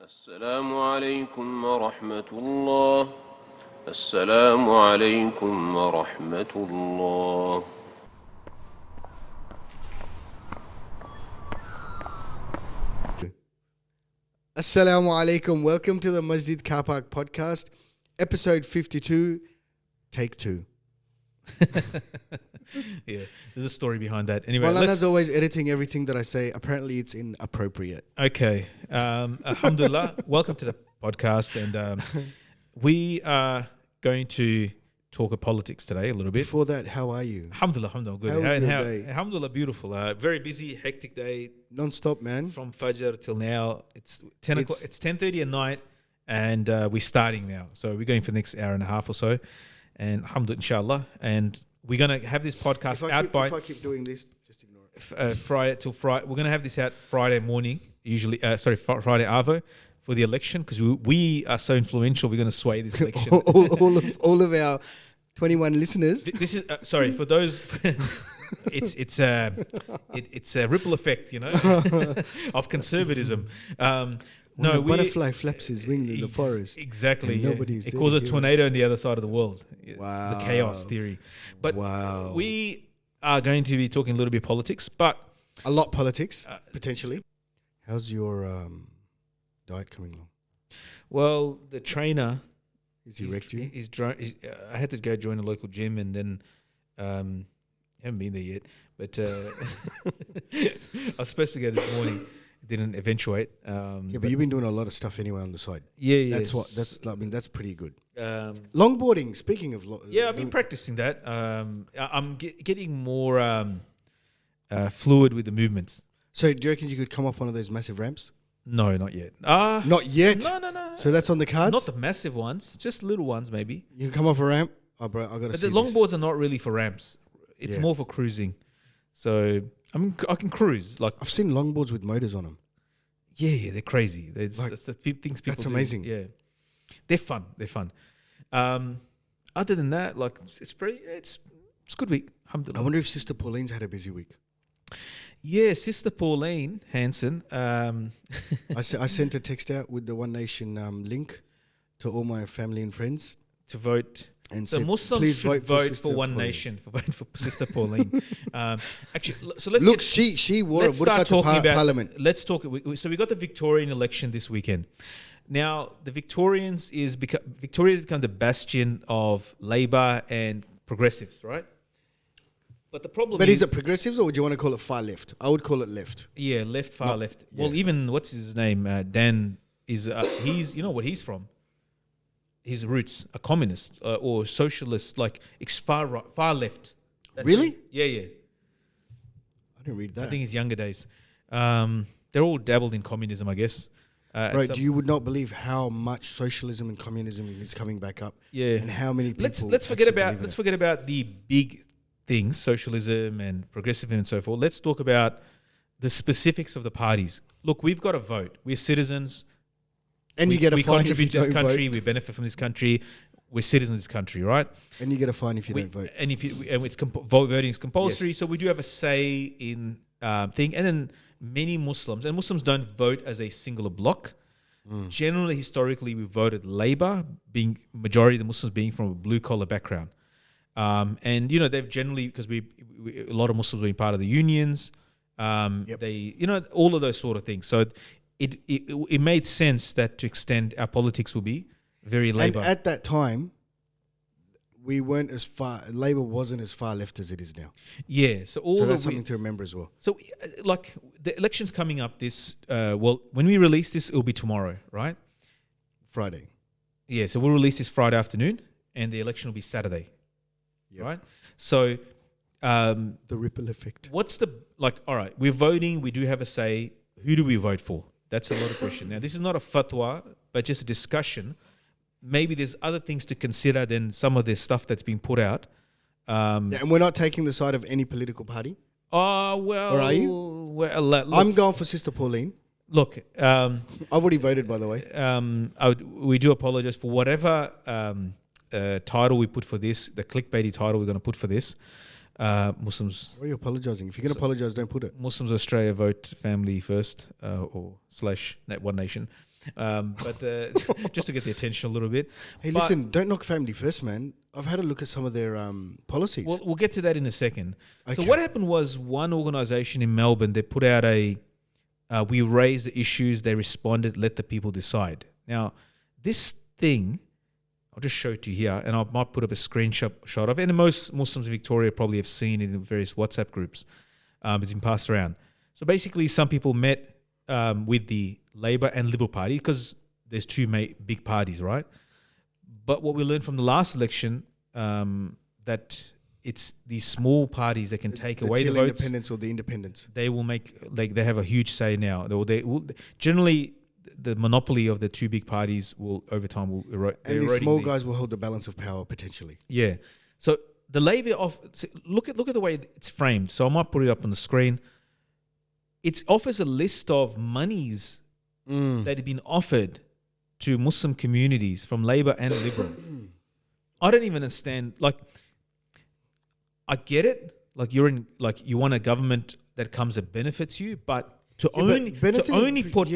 السلام عليكم ورحمة الله. السلام عليكم ورحمة الله. Assalamu alaikum. Welcome to the Masjid Carpark podcast, episode 52, take 2. Yeah, there's a story behind that. Anyway, Maulana's always editing everything that I say. Apparently, it's inappropriate. okay. Alhamdulillah, welcome to the podcast, and we are going to talk of politics today a little bit. Before that, how are you? Alhamdulillah, good. How was your day? Alhamdulillah, beautiful. Very busy, hectic day Non-stop, man. from Fajr till now. It's 10 o'clock. It's- It's 10:30 at night, and we're starting now. So we're going for the next hour and a half or so, and alhamdulillah, inshallah, and we're gonna have this podcast If out I keep doing this, just ignore it. Friday till Friday. We're gonna have this out Friday morning, usually. Friday Arvo for the election, because we are so influential. We're gonna sway this election. all of our 21 listeners. This is sorry for those. it's a ripple effect, of conservatism. When a we butterfly flaps his wing in the forest. Exactly. and Yeah. nobody's It there causes to a hear tornado on the other side of the world. Wow. The chaos theory. But Wow. we are going to be talking a little bit politics, but A lot politics, potentially. How's your diet coming along? well, the trainer. Is he wrecked you? I had to go join a local gym, and then haven't been there yet. But I was supposed to go this morning. It didn't eventuate. Yeah, but you've been doing a lot of stuff anyway on the side. Yeah. That's pretty good. Um, Longboarding. Speaking of, I've been practicing that. I'm getting more fluid with the movements. So do you reckon you could come off one of those massive ramps? No, not yet. Not yet. No. So that's on the cards. Not the massive ones, just little ones maybe. You can come off a ramp. Oh, bro, I gotta But see the this. longboards are not really for ramps. It's Yeah. more for cruising. So I can cruise. Like I've seen longboards with motors on them. yeah, they're crazy. That's the things people that's do. amazing. Yeah, they're fun. Other than that, like it's a good week. I Alhamdulillah. wonder if Sister Pauline's had a busy week. Yeah, Sister Pauline Hanson. I sent a text out with the One Nation link to all my family and friends to vote. and So said, Muslims please should vote for Sister One Pauline. Nation, vote for Sister Pauline. Actually, so let's Look, get, she wore a let's start burqa to talking about. Parliament. Let's talk. So we got the Victorian election this weekend. Now the Victorians Victoria has become the bastion of Labor and progressives, right? But the problem But is it progressives or would you want to call it far left? I would call it left. yeah, left, far Not- left. yeah. Well, even what's his name? Dan is he's what he's from. His roots a communist or socialist, like far right, far left. That's Really? him. Yeah. I didn't read that. I think his younger days. They're all dabbled in communism, I guess. Right, you would not believe how much socialism and communism is coming back up. Yeah. And how many people Let's forget actually about believe in let's it. forget about the big things, socialism and progressivism and so forth. Let's talk about the specifics of the parties. Look, we've got to vote. We're citizens. And you get a we fine if you contribute to this don't country. vote. We benefit from this country. We're citizens of this country, right? And you get a fine if you don't vote. And if it's voting is compulsory, Yes. so we do have a say in thing. And then many Muslims, and Muslims don't vote as a singular block. Generally, historically, we voted Labor, being majority of the Muslims being from a blue collar background, and they've generally because we a lot of Muslims being part of the unions, they all of those sort of things. So it made sense that to extend our politics will be very Labor. And at that time, we weren't as far. Labor wasn't as far left as it is now. Yeah, so all So of that's something to remember as well. So, like the election's coming up this. When we release this, it'll be tomorrow, right? Friday. Yeah, so we'll release this Friday afternoon, and the election will be Saturday, Yep. right? So, The ripple effect. what's the all right, we're voting. We do have a say. Who do we vote for? That's a lot of question. Now, this is not a fatwa, but just a discussion. Maybe there's other things to consider than some of the stuff that's been put out. Yeah, and we're not taking the side of any political party. Oh well. Or are you? Well, look, I'm going for Sister Pauline. look. I've already voted, by the way. We do apologize for whatever title we put for this, the clickbaity title we're going to put for this. Muslims. Why are you apologising? If you're going to apologise, don't put it. Muslims Australia vote family first or / One Nation. But just to get the attention a little bit. Hey, But listen, don't knock family first, man. I've had a look at some of their policies. we'll get to that in a second. So Okay. what happened was one organisation in Melbourne, they put out we raised the issues, they responded, let the people decide. Now, this thing, I'll just show it to you here, and I might put up a screenshot of it. And most Muslims in Victoria probably have seen it in various WhatsApp groups. It's been passed around. So basically, some people met with the Labor and Liberal Party because there's two big parties, right? But what we learned from the last election, that it's these small parties that can take away the votes. Independents or the independents. They will they have a huge say now. They will generally, the monopoly of the two big parties will over time will erode. And these small guys will hold the balance of power potentially. Yeah. So the Labor look at the way it's framed. So I might put it up on the screen. It offers a list of monies that have been offered to Muslim communities from Labor and Liberal. I don't even understand. Like, I get it. Like you want a government that comes that benefits you, but to only put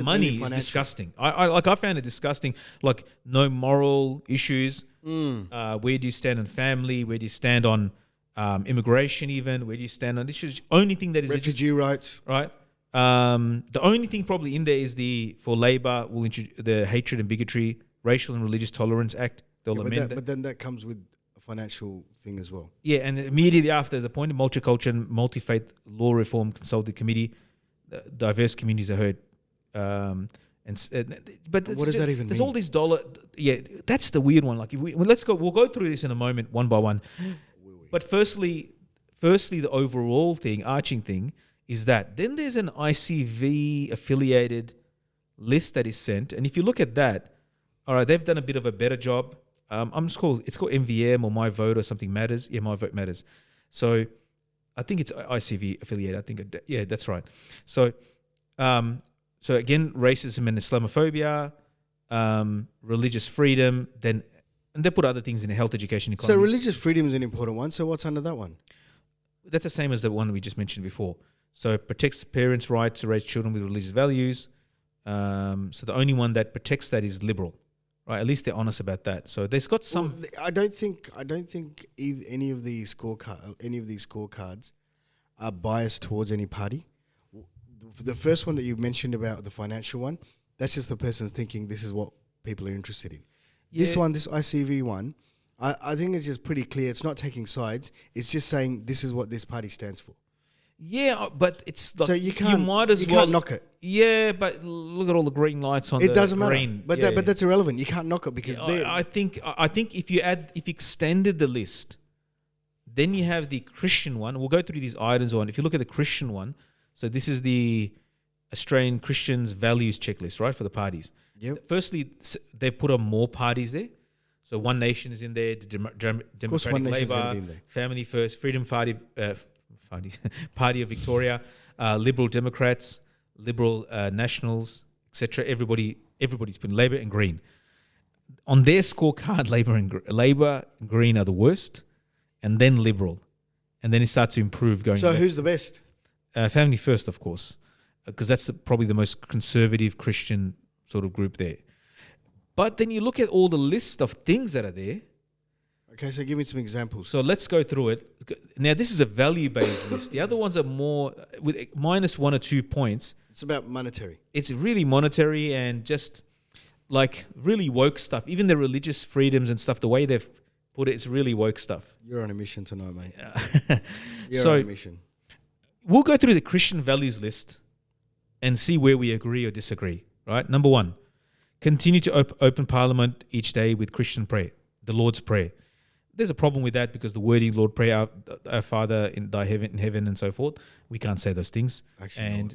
money is disgusting. I found it disgusting. Like, no moral issues. Where do you stand on family? Where do you stand on immigration? Even where do you stand on issues? Only thing that is refugee rights, right? The only thing probably in there is for Labor will introduce the Hatred and Bigotry, Racial and Religious Tolerance Act. They'll amend that. But then that comes with a financial thing as well. Yeah, and immediately after, there's appointed Multicultural and Multi-Faith Law Reform Consultative Committee. Diverse communities are heard. But what does that even mean? There's all these Yeah, that's the weird one. Like, we'll go through this in a moment, one by one. But firstly, the overall thing, arching thing, is that then there's an ICV affiliated list that is sent, and if you look at that, all right, they've done a bit of a better job. It's called MVM or My Vote or something matters. Yeah, My Vote Matters. So I think it's ICV affiliated. I think that's right. So again, racism and Islamophobia, religious freedom, and they put other things in health, education, economy. So religious freedom is an important one. So what's under that one? That's the same as the one we just mentioned before. So it protects parents' rights to raise children with religious values. So the only one that protects that is Liberal, right? At least they're honest about that. So there's got some. Well, I don't think any of these scorecards are biased towards any party. The first one that you mentioned about the financial one, that's just the person's thinking this is what people are interested in. Yeah. This one, this ICV one, I think it's just pretty clear. It's not taking sides. It's just saying this is what this party stands for. Yeah, but it's like, so you can't knock it. Yeah, but look at all the green lights on it. It doesn't green. matter. But that's irrelevant. You can't knock it because I think if you extended the list, then you have the Christian one. We'll go through these items on. If you look at the Christian one, so this is the Australian Christians values checklist, right, for the parties. Yep. Firstly, they put on more parties there. So One Nation is in there, the Democratic Labour, Family First, Freedom Party, Party of Victoria, Liberal Democrats, Liberal Nationals, etc. Everybody's put Labor and Green. On their scorecard, Labor and Green are the worst, and then Liberal, and then it starts to improve going. So who's the best? Family First, of course, because that's probably the most conservative Christian sort of group there. But then you look at all the list of things that are there. Okay, so give me some examples. So let's go through it. Now, this is a value-based list. The other ones are more with minus 1 or 2 points. It's about monetary. It's really monetary and just like really woke stuff. Even the religious freedoms and stuff, the way they've put it, it's really woke stuff. You're on a mission tonight, mate. You're on a mission. We'll go through the Christian values list and see where we agree or disagree, right? Number 1, continue to open Parliament each day with Christian prayer, the Lord's Prayer. There's a problem with that because the wording, Lord, pray our Father in heaven and so forth. We can't say those things. Actually,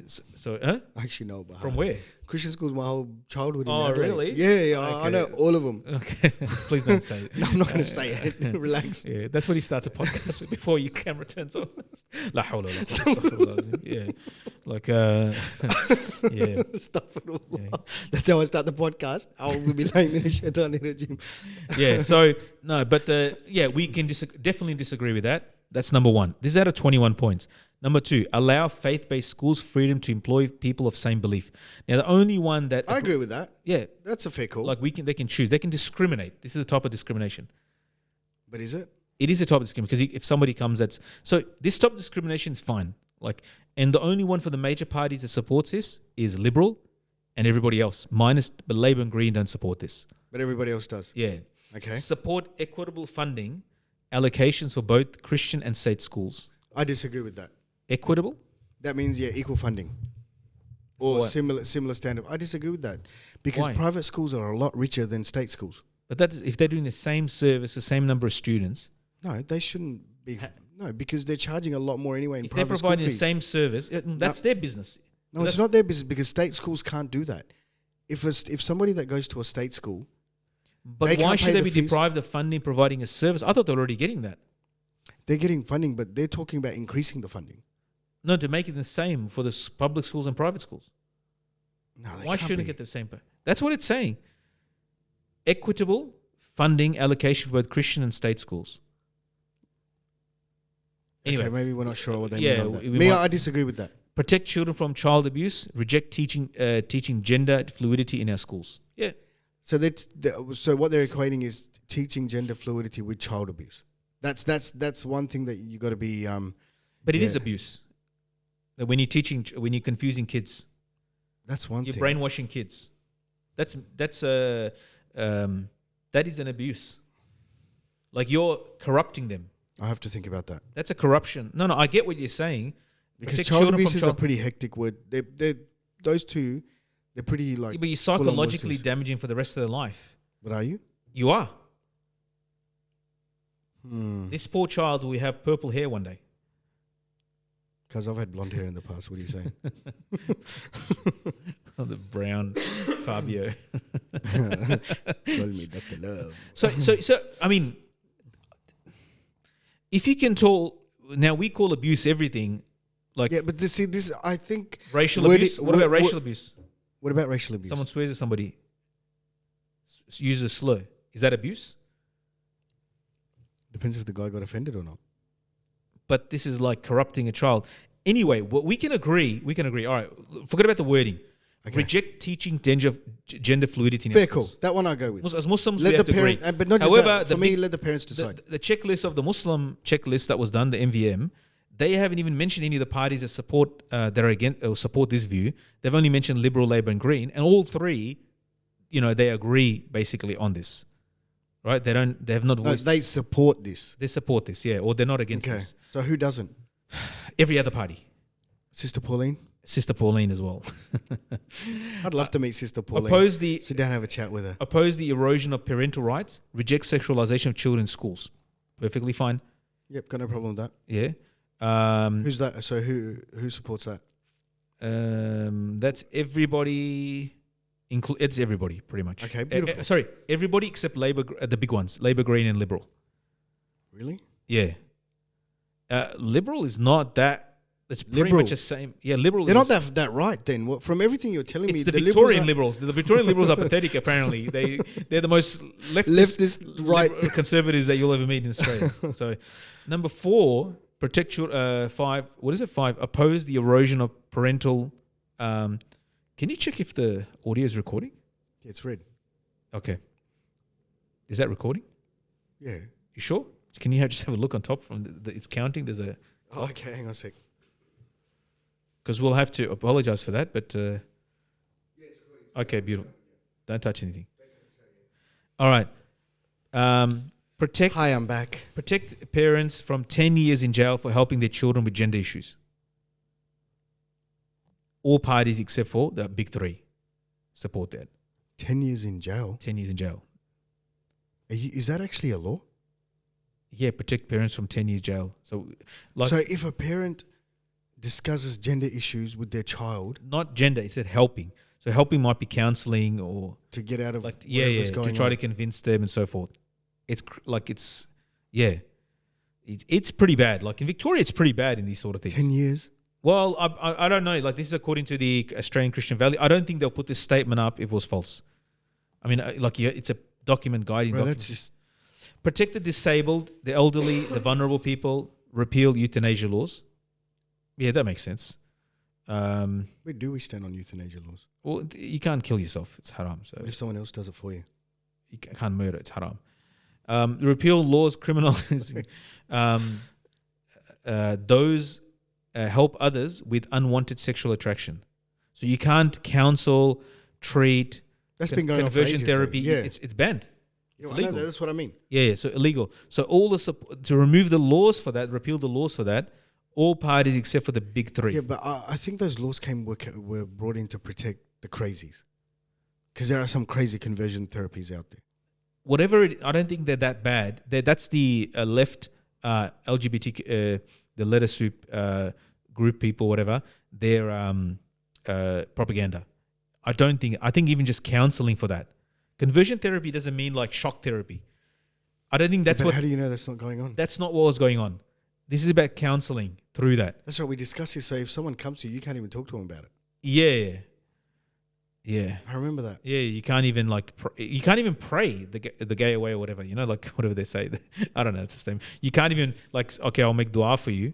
I actually know about From where? Christian schools my whole childhood. Oh, really? Yeah, okay. I know all of them. Okay, please don't say it. No, I'm not going to say it. Relax. Yeah, that's what he starts a podcast with before your camera turns on. La hawla wa la quwwata. Yeah, like yeah. Astaghfirullah. That's how I start the podcast. A'udhu billahi minash shaitani rajim. Yeah. So no, but we can definitely disagree with that. That's number 1. This is out of 21 points. Number 2, allow faith-based schools freedom to employ people of same belief. Now, the only one that I agree with that. yeah, That's a fair call. like they can choose. They can discriminate. This is a type of discrimination. But is it? It is a type of discrimination because if somebody comes so this type of discrimination is fine. Like, and the only one for the major parties that supports this is Liberal and everybody else, but Labor and Green don't support this. But everybody else does. Yeah. Okay. Support equitable funding allocations for both Christian and state schools. I disagree with that. Equitable? That means, equal funding. Or What? similar standard. I disagree with that. Because Why? private schools are a lot richer than state schools. But if they're doing the same service, the same number of students, No, they shouldn't be. No, because they're charging a lot more anyway in if they're private school providing the fees. same service, that's their business. No, it's not their business because state schools can't do that. If somebody that goes to a state school, But they why can't should pay they the be fees. deprived of funding providing a service? I thought they were already getting that. they're getting funding, but they're talking about increasing the funding. No, to make it the same for the public schools and private schools. No, they Why can't shouldn't be. it get the same? That's what it's saying. Equitable funding allocation for both Christian and state schools. Anyway, Okay, maybe we're not sure what they yeah, mean by that. we Me, might- I disagree with that. protect children from child abuse. Reject teaching gender fluidity in our schools. Yeah, So so what they're equating is teaching gender fluidity with child abuse. That's one thing that you got to be. but it is Yeah. abuse. That when you're confusing kids, That's one you're thing. brainwashing kids. That is an abuse. Like you're corrupting them. I have to think about that That's a corruption. No, I get what you're saying. because Protect child children abuse from is a pretty hectic word. Those two, they're pretty like. but you're full-on psychologically words. damaging for the rest of their life. What are you? You are. Because This poor child will have purple hair one day. I've had blonde hair in the past. What are you saying? The brown Fabio. Call me Dr. Love. So I mean, if you can now we call abuse everything, like Yeah, but this I think racial word- abuse. What word- about racial word- abuse? What about racial abuse? Someone swears at somebody, uses a slur. Is that abuse? Depends if the guy got offended or not. But this is like corrupting a child. Anyway, what we can agree. All right, forget about the wording. Okay. Reject teaching gender fluidity. In Fair our call. schools. That one I go with. As Muslims, Let we have the to parent, agree. but not just However, that. For the me, big- let the parents decide. The checklist of the Muslim checklist that was done, the MVM, they haven't even mentioned any of the parties that support that are against or support this view. They've only mentioned Liberal, Labor, and Green, and all three, they agree basically on this, right? They have not No, voiced. they support this. They support this, yeah, or they're not against Okay. this. So who doesn't? Every other party, Sister Pauline? Sister Pauline as well. I'd love to meet Sister Pauline. Sit down and have a chat with her. Oppose the erosion of parental rights. Reject sexualization of children in schools. Perfectly fine. Yep, got no problem with that. Yeah. Who's that? So who supports that? That's everybody. It's everybody, pretty much. Okay, beautiful. Sorry, everybody except Labor, the big ones: Labor, Green, and Liberal. Really? Yeah. Liberal is not that. It's pretty Liberal. much the same. Yeah, Liberal. They're is, not that right then. What, from everything you're telling me, It's the Liberals Victorian are- Liberals. The Victorian Liberals are pathetic. Apparently, they're the most Leftist, right. conservatives that you'll ever meet in Australia. So, number 4, protect your 5. What is it? 5. Oppose the erosion of parental. Can you check if the audio is recording? It's red. Okay. Is that recording? Yeah. You sure? Can you just have a look on top from it's counting? There's a Oh, okay, hang on a sec. because we'll have to apologize for that. But okay, beautiful. Don't touch anything. All right. Protect Hi, I'm back. protect parents from 10 years in jail for helping their children with gender issues. All parties except for the big 3 support that. 10 years in jail. 10 years in jail. Is that actually a law? Yeah, protect parents from 10 years jail. So, like, So if a parent discusses gender issues with their child not gender. It said helping. So helping might be counselling or to get out of like whatever's to going try on. to convince them and so forth. It's it's pretty bad. Like in Victoria, it's pretty bad in these sort of things. 10 years? Well, I don't know. Like this is according to the Australian Christian Value. I don't think they'll put this statement up if it was false. I mean, it's a document guiding Bro, document. that's just... Protect the disabled, the elderly, the vulnerable people. Repeal euthanasia laws. Yeah, that makes sense. Where do we stand on euthanasia laws? Well, you can't kill yourself. It's haram. So What if someone else does it for you? you can't murder. It's haram. Repeal laws criminalizing those help others with unwanted sexual attraction. So you can't counsel, treat, That's been going on for conversion ages, though. therapy. Yeah. It's banned. Yeah, It's I know, illegal. that's what I mean. Yeah, so illegal. So all the to remove the laws for that, repeal the laws for that, all parties except for the big three. Yeah, but I think those laws were brought in to protect the crazies, because there are some crazy conversion therapies out there. Whatever I don't think they're that bad. That's the left LGBT, the letter soup group people, whatever. Their propaganda. I think even just counseling for that. Conversion therapy doesn't mean like shock therapy. I don't think that's But what. how do you know that's not going on? That's not what was going on. This is about counseling through that. That's right. We discussed this. So if someone comes to you, you can't even talk to them about it. Yeah. I remember that. Yeah, you can't even like you can't even pray the gay away or whatever. You know, like whatever they say. I don't know. It's the same. You can't even like okay, I'll make dua for you.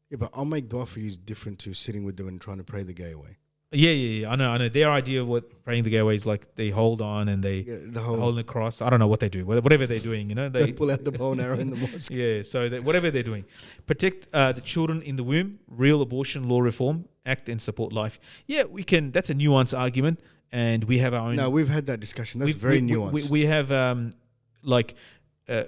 Yeah, but I'll make dua for you is different to sitting with them and trying to pray the gay away. Yeah. I know. Their idea of what praying the gay away is like they hold on and they The whole hold the cross. I don't know what they do. Whatever they're doing, you know, they pull out the bow and arrow in the mosque. Yeah. So whatever they're doing, protect the children in the womb. Real abortion law reform. Act and support life. Yeah, we can. That's a nuanced argument. And we have our own. No, we've had that discussion. That's very nuanced. We have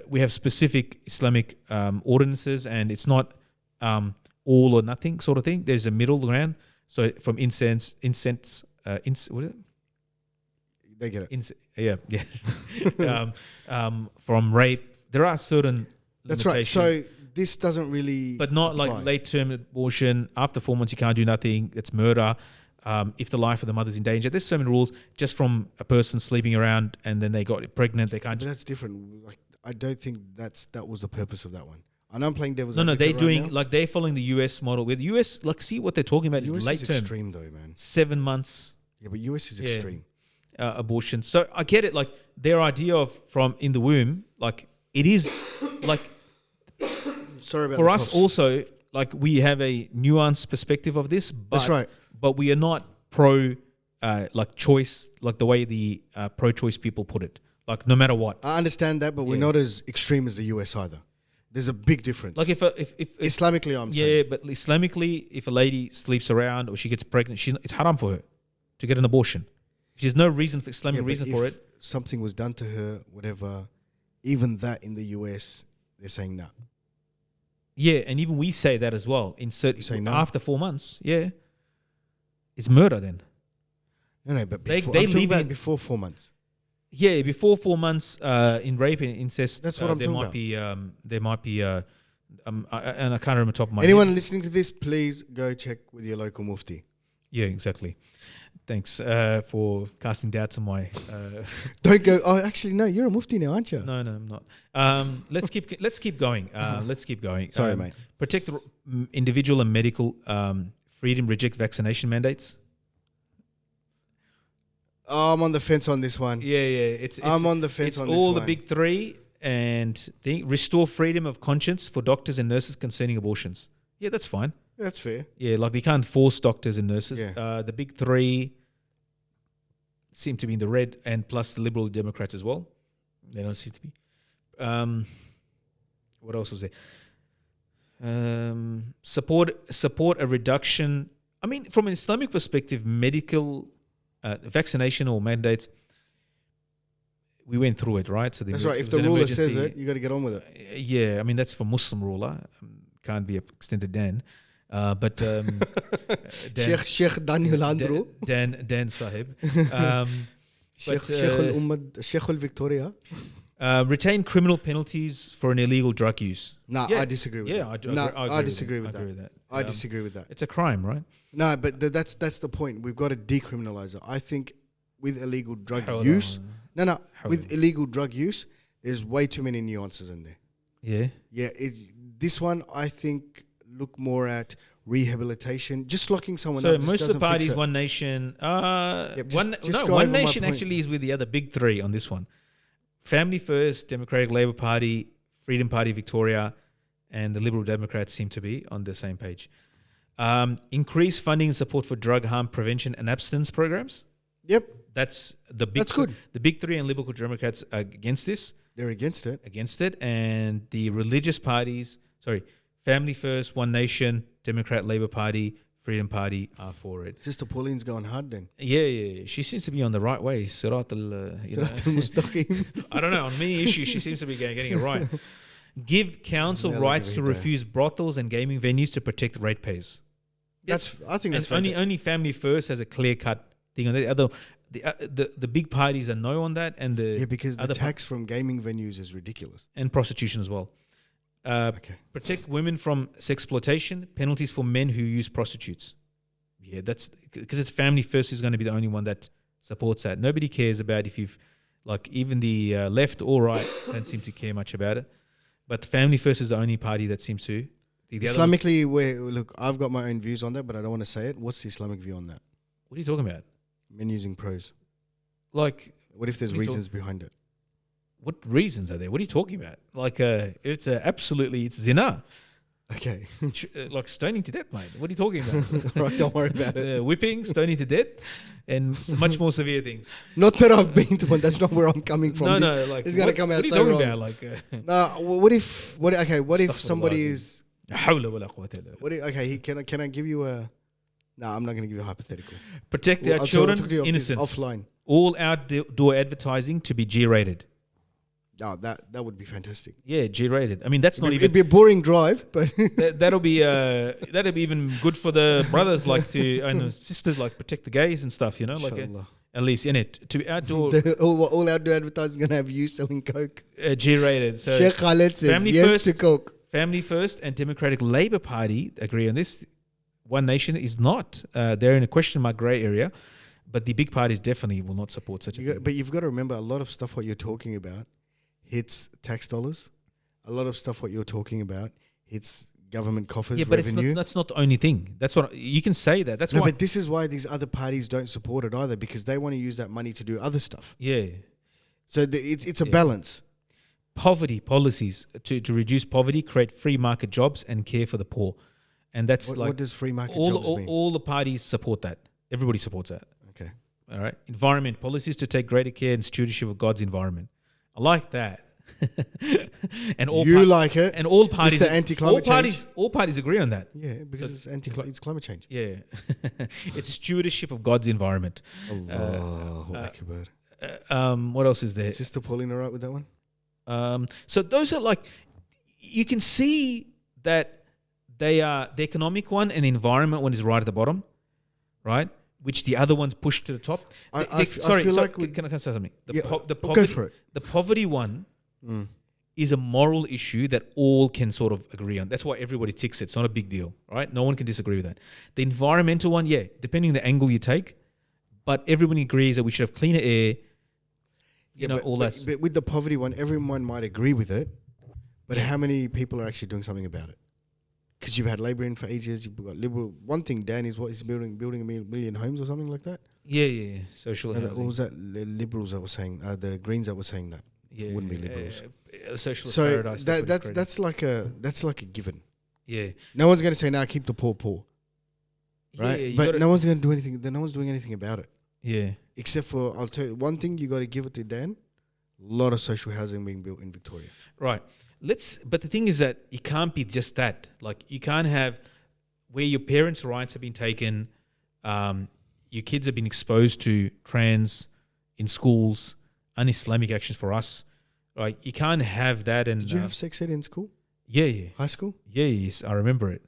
we have specific Islamic ordinances, and it's not all or nothing sort of thing. There's a middle ground. So from incense, what is it? They get it. From rape, there are certain. That's right. So this doesn't really, but not apply. like late-term abortion. After 4 months, you can't do nothing. It's murder. If the life of the mother's in danger, there's so many rules. Just from a person sleeping around and then they got pregnant, they can't. But that's different. Like I don't think that was the purpose of that one. I know I'm playing devil's No, advocate they're right doing now. like they're following the US model. With the US, like see what they're talking about US is late is term, extreme though, man. 7 months Yeah, but US is extreme. abortion. So I get it. Like their idea of from in the womb, like it is like Sorry about for the us coughs. also. Like we have a nuanced perspective of this. But, That's right. But we are not pro like choice, like the way the pro-choice people put it. Like no matter what. I understand that, but we're not as extreme as the US either. There's a big difference. Like if Islamically, I'm saying. yeah, but Islamically, if a lady sleeps around or she gets pregnant, it's haram for her to get an abortion. If there's no reason for Islamic but reason for if it. something was done to her, whatever, even that in the US, they're saying no. Yeah, and even we say that as well. say no? After 4 months, yeah, it's murder then. No, but They- before, they I'm talking leave about it- before 4 months. Yeah, before 4 months in rape and incest, That's what I'm there talking might be and I can't remember top of my Anyone head. listening to this, please go check with your local mufti. Yeah, exactly. Thanks for casting doubts on my. Don't go. Oh, actually, no. You're a mufti now, aren't you? No, I'm not. Let's keep going. Let's keep going. Sorry, mate. Protect the individual and medical freedom. Reject vaccination mandates. Oh, I'm on the fence on this one. Yeah. I'm on the fence it's on this all one. the big three and restore freedom of conscience for doctors and nurses concerning abortions. Yeah, that's fine. That's fair. Yeah, like they can't force doctors and nurses. Yeah. The big three seem to be in the red, and plus the Liberal Democrats as well. They don't seem to be. What else was there? Support a reduction. I mean, from an Islamic perspective, medical vaccination or mandates. We went through it, right? So That's right. it If was the an ruler emergency. says it, you got to get on with it. Yeah, I mean that's for Muslim ruler. Can't be extended Dan. But Sheikh Daniel Andrew, Dan Sahib. Sheikh al-Ummad, Sheikh al-Victoria. Retain criminal penalties for an illegal drug use. No, Yeah. I disagree with Yeah, that. I disagree with I agree with that. I disagree with that. It's a crime, right? No, but that's the point. We've got to decriminalize it. I think with illegal drug Hold use, on. with illegal drug use, there's way too many nuances in there. Yeah. Yeah, this one I think look more at rehabilitation. Just locking someone So up. just most of the doesn't fix parties, it. One Nation. just go One over my Nation point. actually is with the other big three on this one: Family First, Democratic Labour Party, Freedom Party Victoria, and the Liberal Democrats seem to be on the same page. Increase funding and support for drug harm prevention and abstinence programs. Yep. That's the big. That's good. The big three and Liberal Democrats are against this. They're against it. And the religious parties, Family First, One Nation, Democrat, Labour Party, Freedom Party are for it. Sister Pauline's going hard then. Yeah. She seems to be on the right way. Sirat al-Mustaqim. I don't know. On many issues, she seems to be getting it right. Give council rights to refuse brothels and gaming venues to protect ratepayers. I think that's only Family First has a clear-cut thing on that. The big parties are no on that, and because the tax from gaming venues is ridiculous, and prostitution as well. Protect women from sexploitation. Penalties for men who use prostitutes. Yeah, that's because it's Family First is going to be the only one that supports that. Nobody cares about if you've even the left or right don't seem to care much about it. But Family First is the only party that seems to. Islamically, look, I've got my own views on that, but I don't want to say it. What's the Islamic view on that? What are you talking about? Men using pros. What if there's reasons behind it? What reasons are there? What are you talking about? It's zina. Okay. Like stoning to death, mate. What are you talking about? Right, don't worry about it. Whipping, stoning to death, and much more severe things. Not that I've been to one. That's not where I'm coming from. It's going to come out so wrong. What are you talking about? What if somebody is... Can I give you a... No, I'm not going to give you a hypothetical. Protect our children's innocence. Offline. All outdoor advertising to be G-rated. Oh, that would be fantastic. Yeah, G-rated. I mean, that's it'd be a boring drive, but that'll be even good for the brothers, and sisters, protect the gays and stuff. At least in it to be outdoor. all outdoor advertising gonna have you selling coke. G-rated. So Sheikh Khaled says yes to coke. Family First and Democratic Labour Party agree on this. One Nation is not. They're in a question mark grey area, but the big parties definitely will not support such a thing. But you've got to remember, a lot of stuff what you're talking about hits tax dollars. A lot of stuff what you're talking about hits government coffers, revenue. But that's not the only thing. That's what you can say that. That's why. But this is why these other parties don't support it either, because they want to use that money to do other stuff. Yeah. So it's a balance. Poverty policies to reduce poverty, create free market jobs, and care for the poor. And that's what does free market jobs mean? All the parties support that. Everybody supports that. Okay. All right. Environment policies to take greater care and stewardship of God's environment. I like that. And like it. And all parties. Mr. Anti-climate change. All parties agree on that. Yeah, because it's climate change. Yeah. It's stewardship of God's environment. Allahu Akbar. What else is there? Is Sister Pauline all right with that one? So those are you can see that they are the economic one and the environment one is right at the bottom, right? Which the other ones push to the top. I feel like can I say something? Go for it. The poverty one is a moral issue that all can sort of agree on. That's why everybody ticks it. It's not a big deal, right? No one can disagree with that. The environmental one, depending on the angle you take, but everybody agrees that we should have cleaner air. But with the poverty one, everyone might agree with it, but how many people are actually doing something about it? Because you've had Labour in for ages, you've got Liberal. One thing, Dan, is he's building a million homes or something like that. Yeah. Social housing. What was that? Liberals that were saying, the Greens that were saying that. Yeah, wouldn't be Liberals. Socialist so paradise. That's like a given. Yeah. No one's going to say, keep the poor. Right? Yeah, but no one's going to do anything. No one's doing anything about it. Yeah. Except for, I'll tell you, one thing you got to give it to Dan, a lot of social housing being built in Victoria. Right. But the thing is that it can't be just that. You can't have where your parents' rights have been taken, your kids have been exposed to trans in schools, un-Islamic actions for us. Right? You can't have that. And did you have sex ed in school? Yeah. High school? Yeah, yes, I remember it.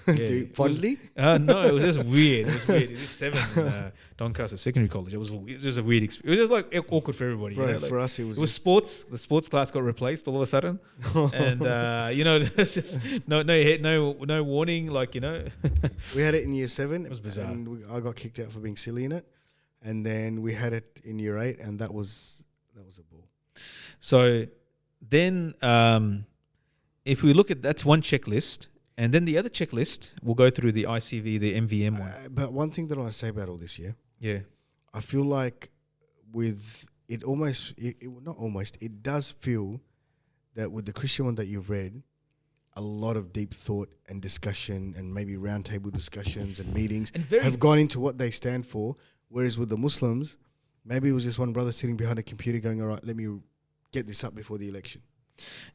Yeah, fondly? No, it was just weird. It was 7 in Doncaster Secondary College. It was a weird experience. It was just awkward for everybody. Right, for us it was sports. The sports class got replaced all of a sudden, and there's just no warning. We had it in year 7. It was bizarre. And I got kicked out for being silly in it, and then we had it in year 8, and that was a ball. So then, if we look at that's one checklist. And then the other checklist, we'll go through the ICV, the MVM one. But one thing that I want to say about all this, yeah, I feel like with it it does feel that with the Christian one that you've read, a lot of deep thought and discussion and maybe roundtable discussions and meetings And very have gone into what they stand for. Whereas with the Muslims, maybe it was just one brother sitting behind a computer going, all right, let me get this up before the election.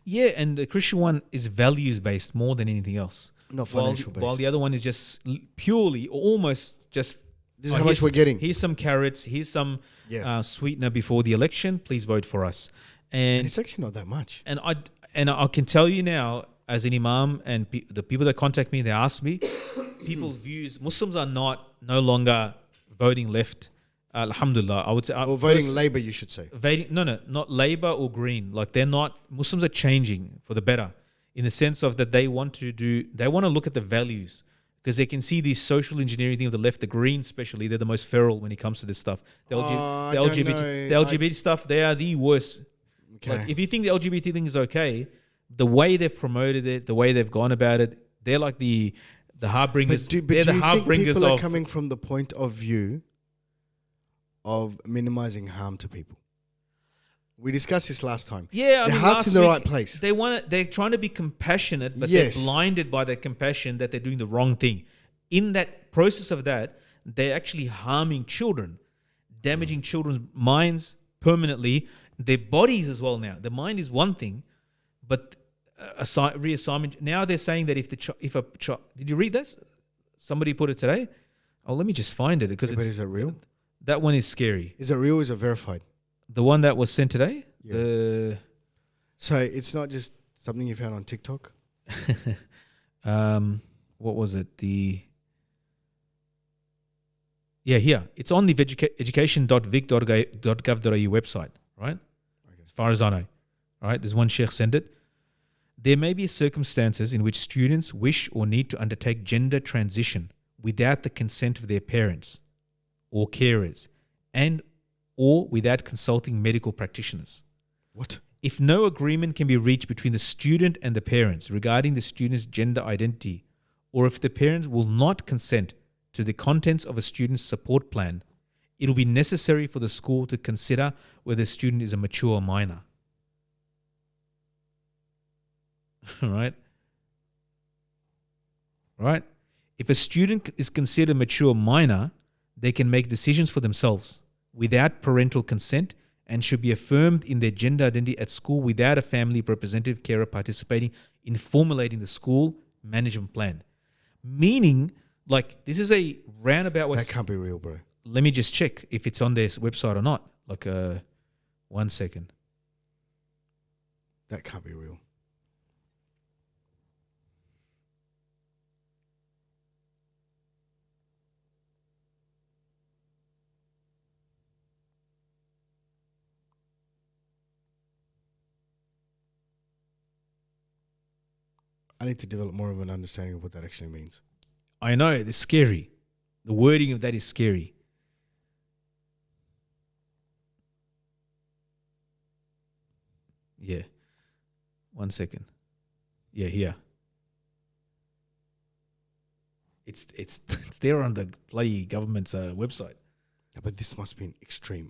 Yeah, and the Christian one is values based more than anything else. Not While, financial based. while the other one is just purely or almost just. This is how much we're getting. Here's some carrots. Here's some sweetener before the election. Please vote for us. And And it's actually not that much. and I can tell you now, as an imam, and the people that contact me, they ask me, people's views. Muslims are no longer voting left. Alhamdulillah, I would say. Or voting Labour, you should say. Not Labour or Green. Like they're not. Muslims are changing for the better, in the sense of that they want to look at the values, because they can see this social engineering thing of the left, the Greens especially. They're the most feral when it comes to this stuff. The LGBT stuff. They are the worst. Okay. Like if you think the LGBT thing is okay, the way they've promoted it, the way they've gone about it, they're like the harbingers. But they're do the you think harbingers people are of. coming from the point of view of minimizing harm to people? We discussed this last time. Yeah, Their heart's in the right place. They're trying to be compassionate, but Yes. they're blinded by their compassion that they're doing the wrong thing. In that process of that, they're actually harming children, damaging children's minds permanently, their bodies as well. Now, the mind is one thing, but reassignment. Now they're saying that if a child, did you read this? Somebody put it today. Oh, let me just find it because But is it real? that one is scary. Is it real or is it verified? The one that was sent today. Yeah. So it's not just something you found on TikTok? What was it? Here. It's on the education.vic.gov.au website, right? Okay. As far as I know. All right, there's one sheikh sent it. There may be circumstances in which students wish or need to undertake gender transition without the consent of their parents or carers or without consulting medical practitioners. What? If no agreement can be reached between the student and the parents regarding the student's gender identity, or if the parents will not consent to the contents of a student's support plan, it will be necessary for the school to consider whether the student is a mature minor. Right? If a student is considered a mature minor, they can make decisions for themselves without parental consent and should be affirmed in their gender identity at school without a family representative carer participating in formulating the school management plan. Meaning, like, this is a roundabout. That can't be real, bro. Let me just check if it's on their website or not. Like, 1 second. That can't be real. I need to develop more of an understanding of what that actually means. I know, it's scary. The wording of that is scary. Yeah. 1 second. Yeah, here. It's there on the bloody government's website. But this must be an extreme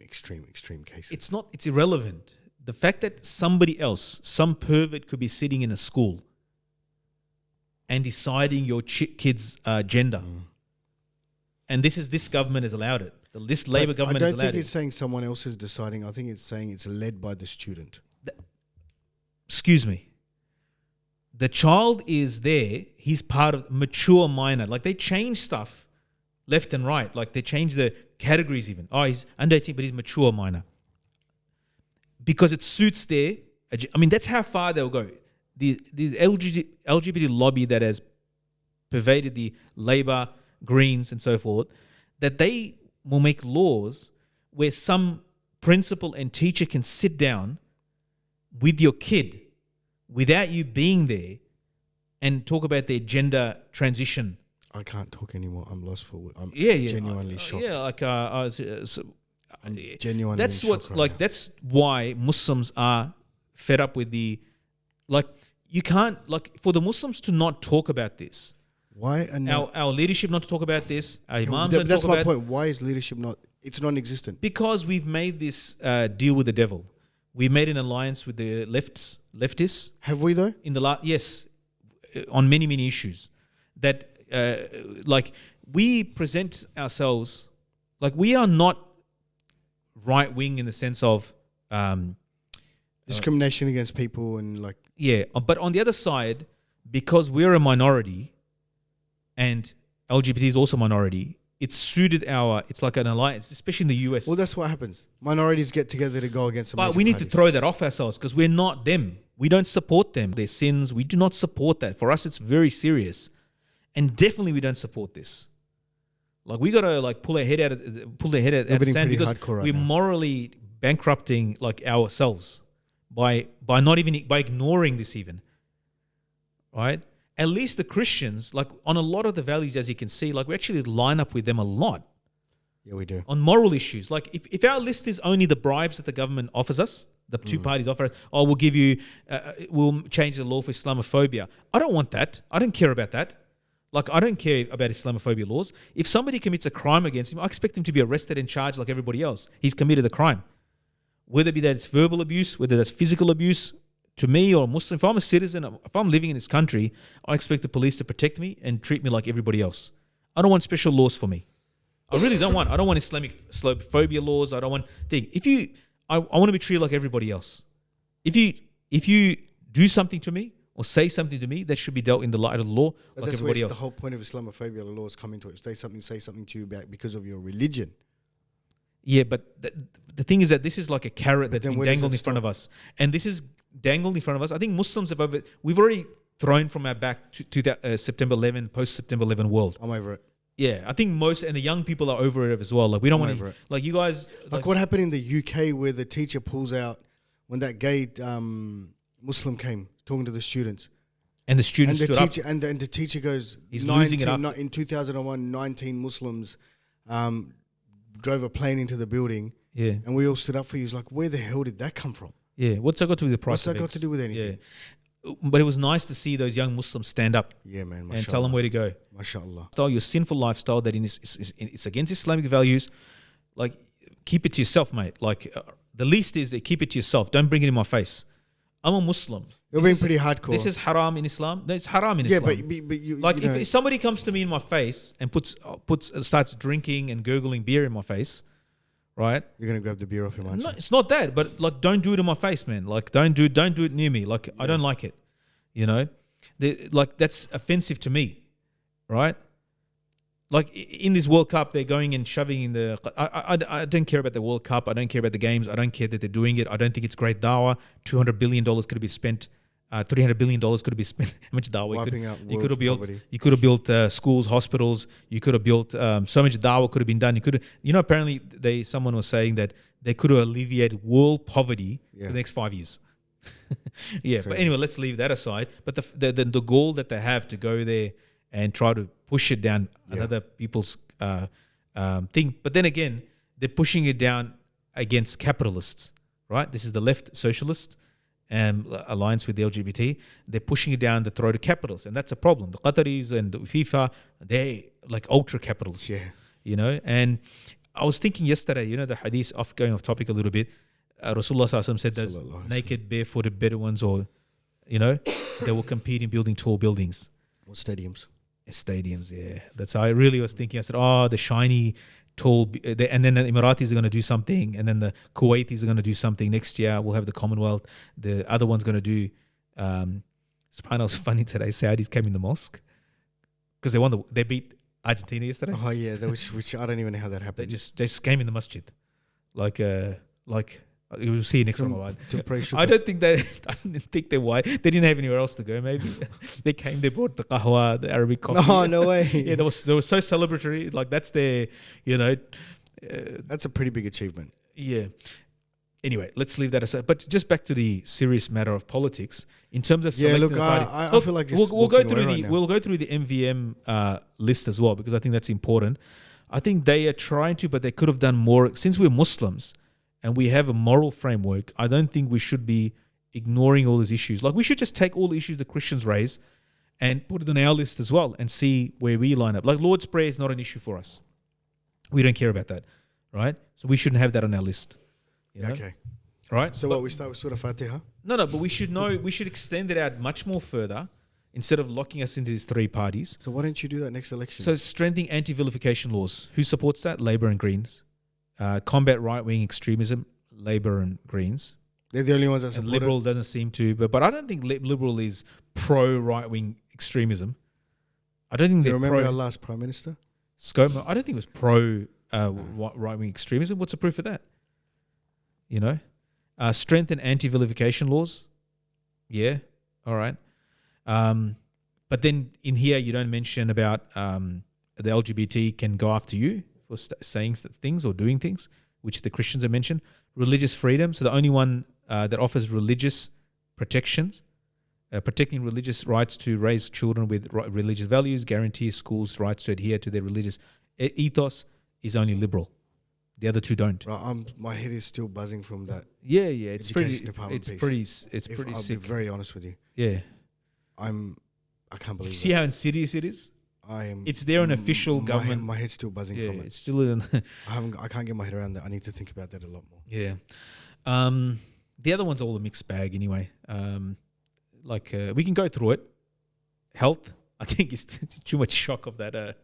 case. It's not. It's irrelevant. The fact that somebody else, some pervert, could be sitting in a school and deciding your kid's gender, and this government has allowed it. This Labor government has allowed it. I don't think it's saying someone else is deciding. I think it's saying it's led by the student. Excuse me. The child is there. He's part of mature minor. Like, they change stuff left and right. Like, they change the categories even. Oh, he's under 18, but he's mature minor. Because it suits their... I mean, that's how far they'll go. These LGBT lobby that has pervaded the Labour, Greens and so forth, that they will make laws where some principal and teacher can sit down with your kid without you being there and talk about their gender transition. I can't talk anymore. I'm lost for words. I'm Yeah, genuinely shocked. Yeah, like I'm genuinely that's shocked what's right like. now. That's why Muslims are fed up with the, like, you can't, like, for the Muslims to not talk about this. Why? Our leadership not to talk about this. Our imams don't That's talk my about point. Why is leadership not? It's non-existent. Because we've made this deal with the devil. We made an alliance with the leftists. Have we though? Yes, on many issues that like we present ourselves like we are not right wing in the sense of discrimination against people and like but on the other side, because we're a minority and LGBT is also a minority, it's like an alliance, especially in the US. well, that's what happens. Minorities get together to go against. But we need to throw that off ourselves because we're not them. We don't support them. Their sins, we do not support that. For us, it's very serious, and definitely we don't support this. Like we gotta like pull our head out of the sand because we're morally bankrupting like ourselves by ignoring this even, right? At least the Christians, like on a lot of the values, as you can see, like we actually line up with them a lot. Yeah, we do. On moral issues. Like if our list is only the bribes that the government offers us, the two parties offer us, we'll give you, we'll change the law for Islamophobia. I don't want that. I don't care about that. Like I don't care about Islamophobia laws. If somebody commits a crime against him, I expect him to be arrested and charged like everybody else. He's committed a crime. Whether it be that it's verbal abuse, whether that's physical abuse, to me or a Muslim, if I'm a citizen, if I'm living in this country, I expect the police to protect me and treat me like everybody else. I don't want special laws for me. I really don't want. I don't want Islamophobia laws. I don't want thing. I want to be treated like everybody else. If you do something to me or say something to me, that should be dealt in the light of the law But like that's everybody where else. the whole point of Islamophobia, the laws come into it. If they say something to you back because of your religion. Yeah, but the thing is that this is like a carrot that's been dangled in front of us, and this is dangled in front of us. I think Muslims we've already thrown from our back to that September 11, post September 11 world. I'm over it. Yeah, I think and the young people are over it as well. Like we don't want to, like you guys. Like what happened in the UK where the teacher pulls out when that gay Muslim came talking to the students. And the students and the stood teacher, up. And the teacher goes, He's losing it up. in 2001, 19 Muslims drove a plane into the building. Yeah. And we all stood up for you. He's like, where the hell did that come from? Yeah. What's that got to do with the price? What's that got to do with anything? Yeah. But it was nice to see those young Muslims stand up. Yeah, man. And tell them where to go. MashaAllah. Your sinful lifestyle that it's against Islamic values. Like, keep it to yourself, mate. Like, the least is that keep it to yourself. Don't bring it in my face. I'm a Muslim. You're being pretty hardcore. This is haram in Islam. No, it's haram in Islam. Yeah, but you like you know, if somebody comes to me in my face and starts drinking and gurgling beer in my face, right? You're gonna grab the beer off your mind. No, it's not that, but like, don't do it in my face, man. Like, don't do it near me. Like, I don't like it. You know, like that's offensive to me, right? Like in this World Cup, they're going and shoving in the. I don't care about the World Cup. I don't care about the games. I don't care that they're doing it. I don't think it's great dawah. $200 billion could have been spent. $300 billion could have been spent. How much dawah you could have built? Poverty. You could have built schools, hospitals. You could have built so much dawah could have been done. Apparently someone was saying that they could have alleviated world poverty for the next 5 years. Yeah, but anyway, let's leave that aside. But the goal that they have to go there and try to push it down another people's thing. But then again, they're pushing it down against capitalists, right? This is the left socialist alliance with the LGBT. They're pushing it down the throat of capitalists, and that's a problem. The Qataris and the FIFA, they're like ultra capitalists, you know. And I was thinking yesterday, the hadith, going off topic a little bit, Rasulullah ﷺ said those naked, barefooted Bedouins, or, they will compete in building tall buildings. Or stadiums. Stadiums, yeah. That's how I really was thinking. I said, the shiny, tall, and then the Emiratis are going to do something, and then the Kuwaitis are going to do something. Next year, we'll have the Commonwealth. The other one's going to do, SubhanAllah, was funny today, Saudis came in the mosque because they beat Argentina yesterday. Oh, yeah, which I don't even know how that happened. They just came in the masjid. Like you'll see next Ramadan. I don't think they're white. They didn't have anywhere else to go. Maybe they bought the qahwa, the Arabic coffee. Oh, no way. Yeah, they were so celebratory. Like that's their, that's a pretty big achievement. Yeah. Anyway, let's leave that aside. But just back to the serious matter of politics in terms of selecting the party. I feel like we'll go through the MVM list as well, because I think that's important. I think they are trying to, but they could have done more. Since we're Muslims and we have a moral framework, I don't think we should be ignoring all these issues. Like, we should just take all the issues the Christians raise and put it on our list as well and see where we line up. Like, Lord's Prayer is not an issue for us. We don't care about that, right? So we shouldn't have that on our list. Okay. Right? So we start with Surah Fatiha? No, but we should extend it out much more further instead of locking us into these three parties. So why don't you do that next election? So strengthening anti-vilification laws. Who supports that? Labor and Greens. Combat right-wing extremism. Labor and Greens. They're the only ones that And support Liberal it. doesn't seem to, but I don't think Liberal is pro right-wing extremism. I don't think Do you they're remember pro our last Prime Minister? ScoMo. I don't think it was pro right-wing extremism. What's the proof of that? You know, strengthen anti-vilification laws. Yeah, all right. But then in here you don't mention about the LGBT can go after you for saying things or doing things, which the Christians have mentioned. Religious freedom. So the only one that offers religious protections, protecting religious rights to raise children with religious values, guarantees schools' rights to adhere to their religious ethos, is only Liberal. The other two don't. Right, my head is still buzzing from that. Yeah, it's Education pretty. department It's piece. pretty. It's pretty I'll sick. be very honest with you. Yeah. I can't believe See that. how insidious it is. I am. It's there on official my government. My head's still buzzing Yeah, from it. it's still in. I can't get my head around that. I need to think about that a lot more. Yeah. The other one's all a mixed bag anyway. We can go through it. Health, I think it's too much shock of that.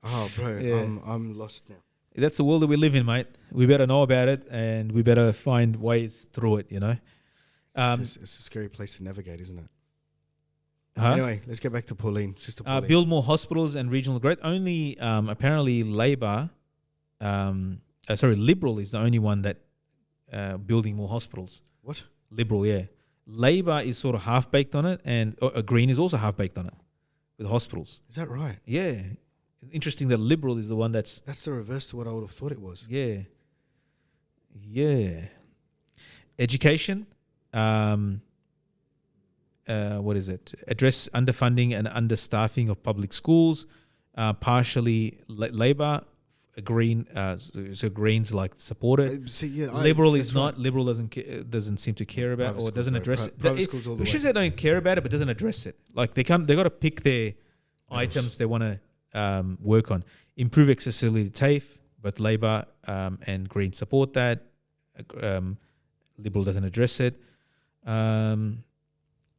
Oh, bro, Yeah. I'm lost now. That's the world that we live in, mate. We better know about it and we better find ways through it, you know. It's a scary place to navigate, isn't it? Huh? Anyway, let's get back to Pauline. Sister Pauline. Build more hospitals and regional growth. Only apparently Liberal is the only one that building more hospitals. What? Liberal, yeah. Labor is sort of half baked on it, and Green is also half baked on it with hospitals. Is that right? Yeah, interesting that Liberal is the one that's That's the reverse to what I would have thought it was. yeah. Education. What is it? Address underfunding and understaffing of public schools. Partially Labor. Green, so Greens like support it. Liberal is not. Right. Liberal doesn't seem to care about Private or doesn't address it. Private schools all the we should way. say don't care about it, but doesn't address it. Like they got to pick their items they want to work on. Improve accessibility to TAFE, but Labor and Green support that. Liberal doesn't address it. The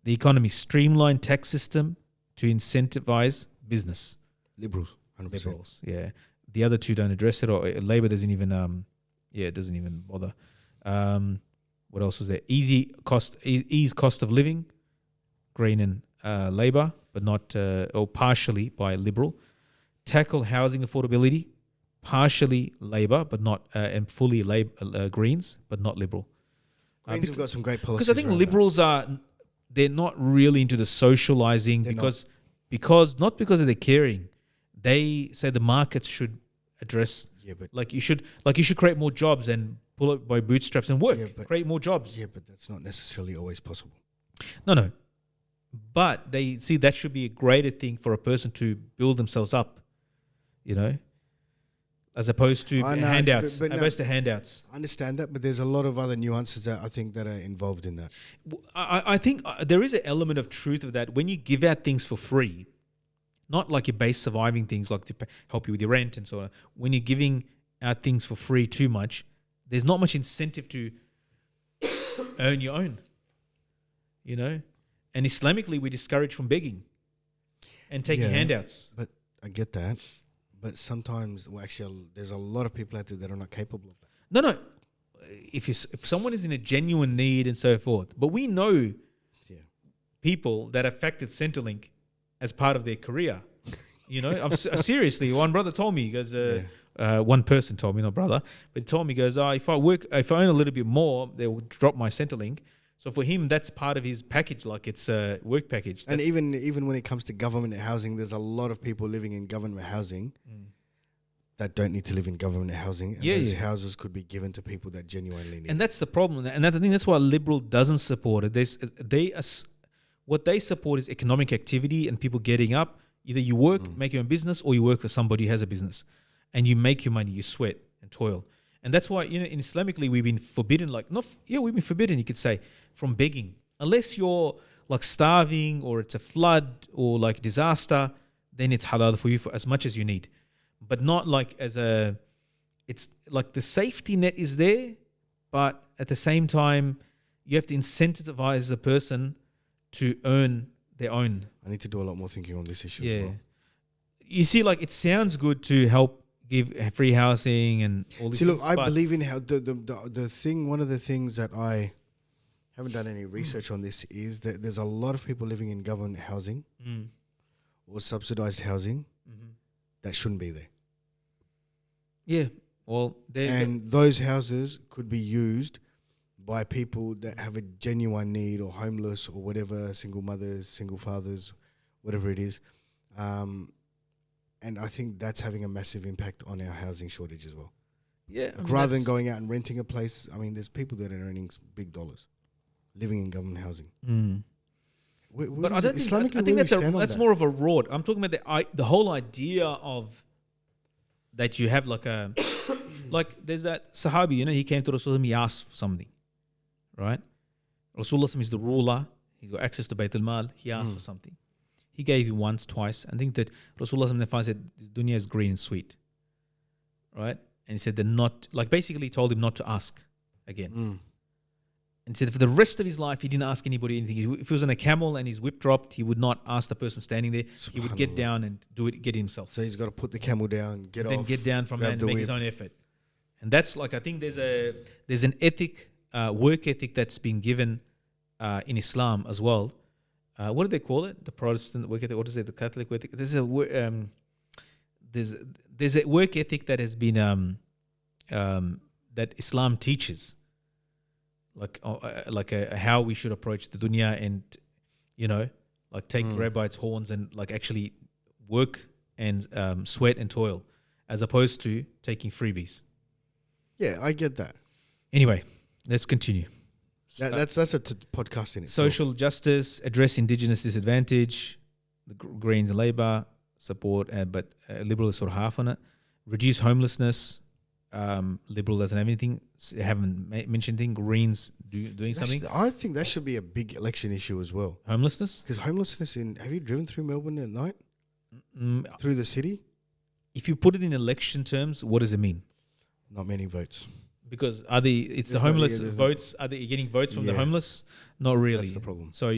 economy, streamline tax system to incentivize business. Liberals, 100%. Liberals, yeah. The other two don't address it, or Labor doesn't even, it doesn't even bother. What else was there? Ease cost of living, Green and Labor, but not, or partially by Liberal. Tackle housing affordability, partially Labor, but not, and fully Greens, but not Liberal. Greens have got some great policies. Because I think Liberals they're not really into the socializing because not because of their caring. They say the markets should address. Yeah, but like you should create more jobs and pull it by bootstraps and work. Yeah, create more jobs. Yeah, but that's not necessarily always possible. No. But they see that should be a greater thing for a person to build themselves up, you know, as opposed to handouts. But opposed to handouts. I understand that, but there's a lot of other nuances that I think that are involved in that. I think there is an element of truth of that when you give out things for free. Not like your base surviving things like to help you with your rent and so on. When you're giving out things for free too much, there's not much incentive to earn your own, you know? And Islamically, we discourage from begging and taking handouts. But I get that. But sometimes, there's a lot of people out there that are not capable of that. No. If someone is in a genuine need and so forth, but we know people that affected Centrelink as part of their career, you know. Seriously, one brother told me, he goes, one person told me, not brother, but he told me, he goes, if I earn a little bit more, they will drop my Centrelink. So for him, that's part of his package, like it's a work package. And even when it comes to government housing, there's a lot of people living in government housing that don't need to live in government housing. And those houses could be given to people that genuinely need. And that's the problem. And I think that's why Liberal doesn't support it. What they support is economic activity and people getting up. Either you work, make your own business, or you work for somebody who has a business. And you make your money, you sweat and toil. And that's why, you know, in Islamically, we've been forbidden, we've been forbidden, you could say, from begging. Unless you're like starving or it's a flood or like disaster, then it's halal for you for as much as you need. But not like it's like the safety net is there, but at the same time, you have to incentivize the person to earn their own. I need to do a lot more thinking on this issue Yeah. as well. You see, like, it sounds good to help give free housing and all these See, look, things, I but believe in how the thing. One of the things that I haven't done any research on this is that there's a lot of people living in government housing or subsidized housing that shouldn't be there, yeah, well, and those houses could be used by people that have a genuine need or homeless or whatever, single mothers, single fathers, whatever it is. And I think that's having a massive impact on our housing shortage as well. yeah, Like rather than going out and renting a place, I mean, there's people that are earning big dollars living in government housing. But I don't think. I think that's more of a rod. I'm talking about the whole idea of that you have like a like there's that Sahabi, you know, he came to Rasulullah, he asked for something, right? Rasulullah is the ruler. He's got access to Bayt al-Mal. He asked for something. He gave him once, twice. I think that Rasulullah said, "This dunya is green and sweet," right? And he said they're not, like, basically he told him not to ask again. And said for the rest of his life, he didn't ask anybody anything. If he was on a camel and his whip dropped, he would not ask the person standing there. He would get down and get it himself. So he's got to put the camel down, Then get down from there and make his own effort. And that's like, I think there's an ethic, work ethic that's been given in Islam as well. What do they call it? The Protestant work ethic. What is it? The Catholic work ethic. There's a work ethic that has been that Islam teaches, like how we should approach the dunya, and you know, like take grab by its horns and like actually work and sweat and toil, as opposed to taking freebies. Yeah, I get that. Anyway, let's continue. That's a podcast in itself. Social justice, address indigenous disadvantage, the Greens and Labour support, but Liberal is sort of half on it. Reduce homelessness, Liberal doesn't have anything, haven't mentioned anything. Greens doing something. I think that should be a big election issue as well. Homelessness? Because homelessness have you driven through Melbourne at night? Through the city? If you put it in election terms, what does it mean? Not many votes. Because are the homeless votes? Are they getting votes from the homeless? Not really. That's the problem. So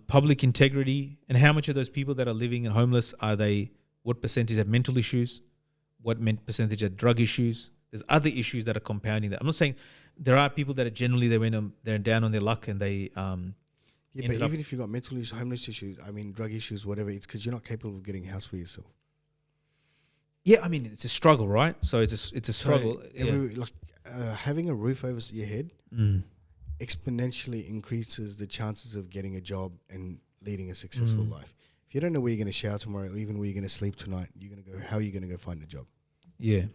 public integrity, and how much of those people that are living and homeless are they? What percentage have mental issues? What percentage have drug issues? There's other issues that are compounding that. I'm not saying there are people that are generally they're down on their luck and they. Yeah, but even if you've got mental issues, homeless issues, I mean drug issues, whatever, it's because you're not capable of getting a house for yourself. Yeah, I mean, it's a struggle, right? So it's a struggle. Having a roof over your head exponentially increases the chances of getting a job and leading a successful life. If you don't know where you're going to shower tomorrow, or even where you're going to sleep tonight, how are you going to go find a job? Yeah.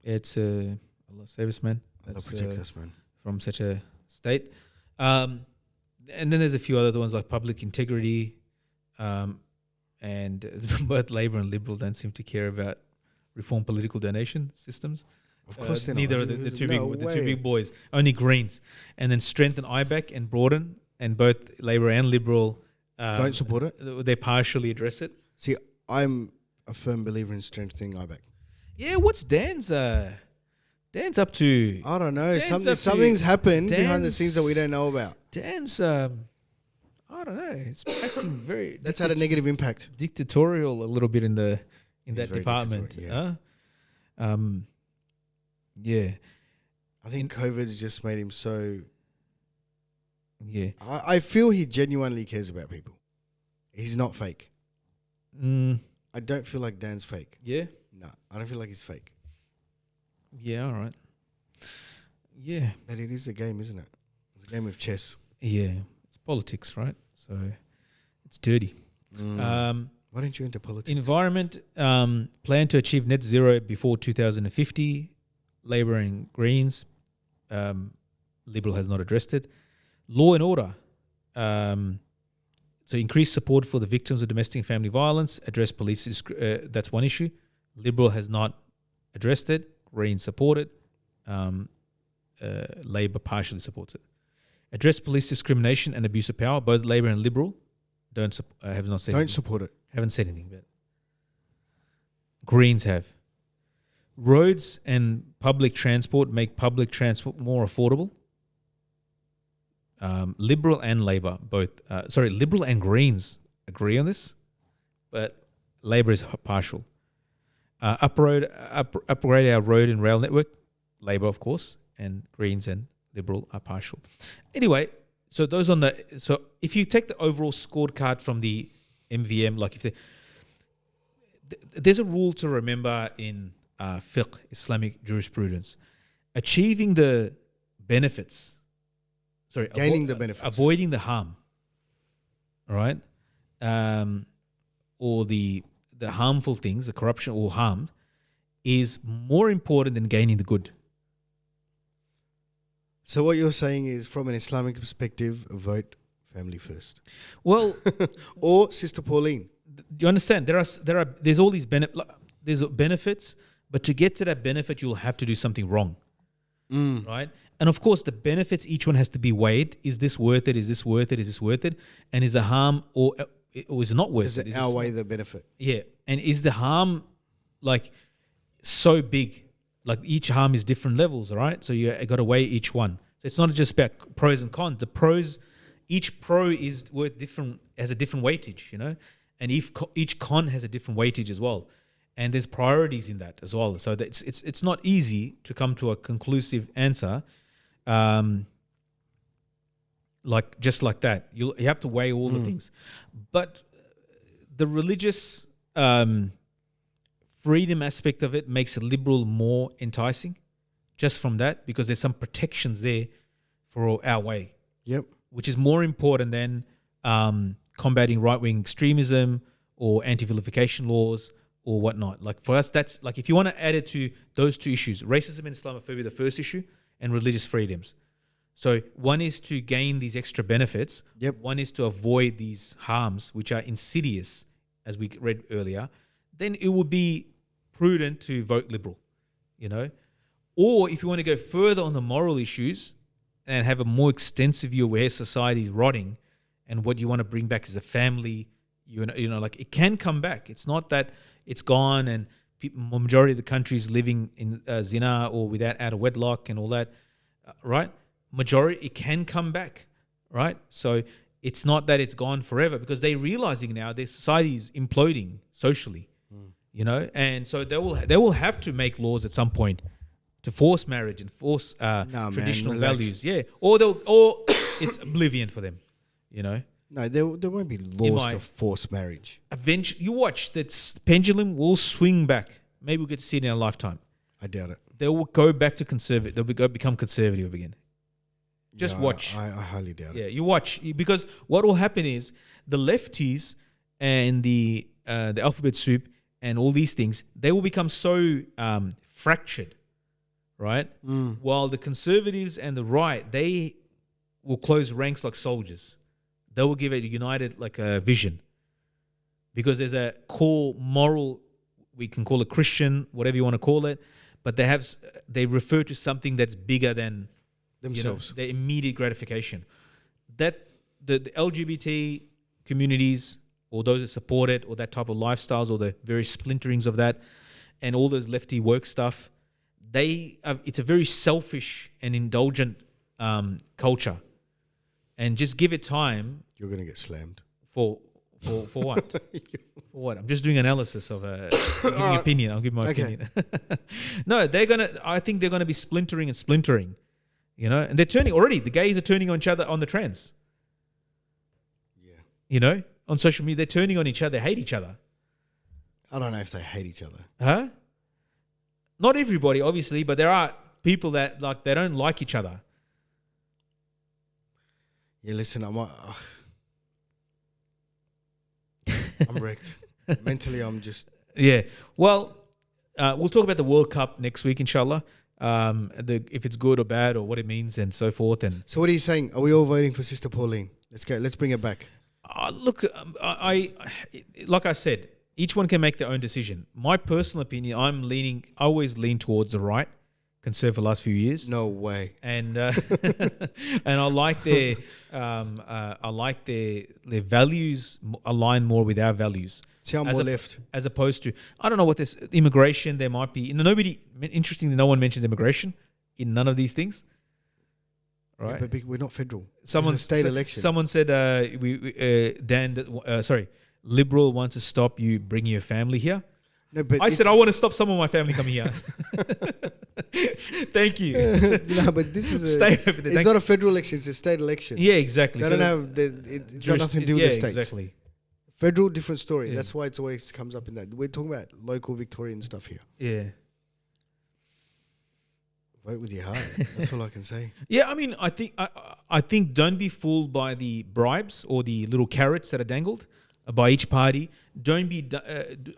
It's Allah save us, man. Allah protect us, man. From such a state. And then there's a few other ones like public integrity. And both Labor and Liberal don't seem to care about reform political donation systems. Of course, neither are the two big boys. Only Greens, and then strengthen IBAC and broaden. And both Labor and Liberal don't support it. They partially address it. See, I'm a firm believer in strengthening IBAC. Yeah, what's Dan's up to? I don't know. Something's happened behind the scenes that we don't know about. Dan's I don't know. It's acting very. That's had a negative impact. Dictatorial a little bit in that department. Yeah. Yeah. I think COVID's just made him so. Yeah. I feel he genuinely cares about people. He's not fake. I don't feel like Dan's fake. Yeah. No, I don't feel like he's fake. Yeah. All right. Yeah. But it is a game, isn't it? It's a game of chess. Yeah. It's politics, right? So it's dirty. Why don't you enter politics? Environment, plan to achieve net zero before 2050. Labor and Greens. Liberal has not addressed it. Law and order. So increase support for the victims of domestic and family violence. Address police. That's one issue. Liberal has not addressed it. Greens support it. Labor partially supports it. Address police discrimination and abuse of power. Both Labor and Liberal have not said. Don't support it. Haven't said anything about it. Greens have. Roads and public transport make public transport more affordable. Liberal and Labor both. Liberal and Greens agree on this, but Labor is partial. Upgrade our road and rail network. Labor, of course, and Greens and Liberal are partial. Anyway, so if you take the overall scorecard from the MVM, like there's a rule to remember in fiqh, Islamic jurisprudence, achieving the benefits. Gaining the benefits. Avoiding the harm. All right? Or the harmful things, the corruption or harm, is more important than gaining the good. So what you're saying is, from an Islamic perspective, vote family first. Well, or Sister Pauline. Do you understand? There's all these there's benefits, but to get to that benefit, you'll have to do something wrong, right? And of course, the benefits, each one has to be weighed. Is this worth it? Is this worth it? Is this worth it? And is the harm or is it not worth it? Does it outweigh the benefit? Yeah. And is the harm like so big? Like each harm is different levels, all right? So you got to weigh each one. So it's not just about pros and cons. The pros, each pro is worth different, has a different weightage, you know? And each con has a different weightage as well. And there's priorities in that as well. So that it's not easy to come to a conclusive answer like just like that. You have to weigh all the things. But the religious freedom aspect of it makes a liberal more enticing just from that, because there's some protections there for our way. Yep. Which is more important than combating right-wing extremism or anti-vilification laws or whatnot. Like for us, that's like if you want to add it to those two issues, racism and Islamophobia, the first issue, and religious freedoms. So one is to gain these extra benefits. Yep. One is to avoid these harms, which are insidious, as we read earlier. Then it would be prudent to vote Liberal, you know. Or if you want to go further on the moral issues and have a more extensive view of where society is rotting and what you want to bring back as a family, you know, like it can come back. It's not that it's gone and majority of the country is living in zina or without out of wedlock and all that, right? Majority, it can come back, right? So it's not that it's gone forever, because they're realizing now their society is imploding socially, you know, and so they will have to make laws at some point to force marriage and force traditional values, yeah, or it's oblivion for them, you know. No, there won't be laws to force marriage. Eventually, you watch that pendulum will swing back. Maybe we'll get to see it in our lifetime. I doubt it. They will go back to conservative. They'll become conservative again. Just watch. I highly doubt it. Yeah, you watch, because what will happen is the lefties and the alphabet soup and all these things, they will become so fractured, right? While the conservatives and the right, they will close ranks like soldiers. They will give it a united vision, because there's a core moral, we can call it Christian, whatever you want to call it, but they refer to something that's bigger than themselves, their immediate gratification. That the LGBT communities, or those that support it, or that type of lifestyles, or the various splinterings of that, and all those lefty woke stuff, it's a very selfish and indulgent culture. And just give it time. You're going to get slammed. For what? For what? I'm just doing analysis of giving opinion. I'll give my opinion. No, I think they're gonna be splintering and splintering. You know, and they're turning already. The gays are turning on each other, on the trans. Yeah. You know, on social media, they're turning on each other. They hate each other. I don't know if they hate each other. Huh? Not everybody, obviously, but there are people that they don't like each other. Yeah, listen, I'm wrecked. Mentally, I'm just... Yeah. Well, we'll talk about the World Cup next week, inshallah. If it's good or bad or what it means and so forth. And so what are you saying? Are we all voting for Sister Pauline? Let's go. Let's bring it back. Look, like I said, each one can make their own decision. My personal opinion, I always lean towards the right. Conservative for the last few years. No way. And and I like their values align more with our values. See, I'm more left. As opposed to, I don't know what this immigration, there might be, interestingly, no one mentions immigration in none of these things. right? Yeah, but we're not federal. Someone It's a state election. Someone said, Liberal wants to stop you bringing your family here. No, but I said I want to stop some of my family coming here. Thank you. no, but this is Stay over there. it's not a federal election. It's a state election. Yeah, exactly. They don't have. It's got nothing to do with the states. Exactly. Federal, different story. Yeah. That's why it's always comes up in that. We're talking about local Victorian stuff here. Yeah. Vote with your heart. That's all I can say. Yeah, I mean, I think don't be fooled by the bribes or the little carrots that are dangled by each party. Don't be.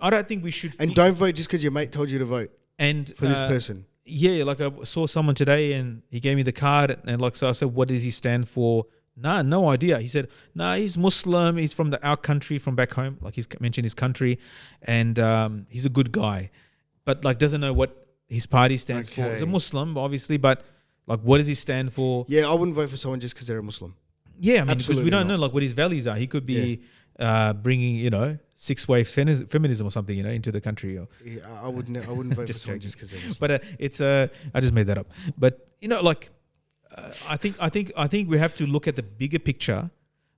I don't think we should. And don't vote just because your mate told you to vote for this person. Yeah, like I saw someone today and he gave me the card and like so I said, what does he stand for? Nah, no idea. He said, nah, he's Muslim. He's from our country, from back home. Like he's mentioned his country, and he's a good guy, but like doesn't know what his party stands for. He's a Muslim, obviously, but like what does he stand for? Yeah, I wouldn't vote for someone just because they're a Muslim. Yeah, I mean, because Absolutely we don't not. know like what his values are. He could be bringing six-way feminism or something into the country. Or Yeah, I wouldn't vote for Just someone joking. just because they're Muslim. but it's I just made that up. But I think we have to look at the bigger picture,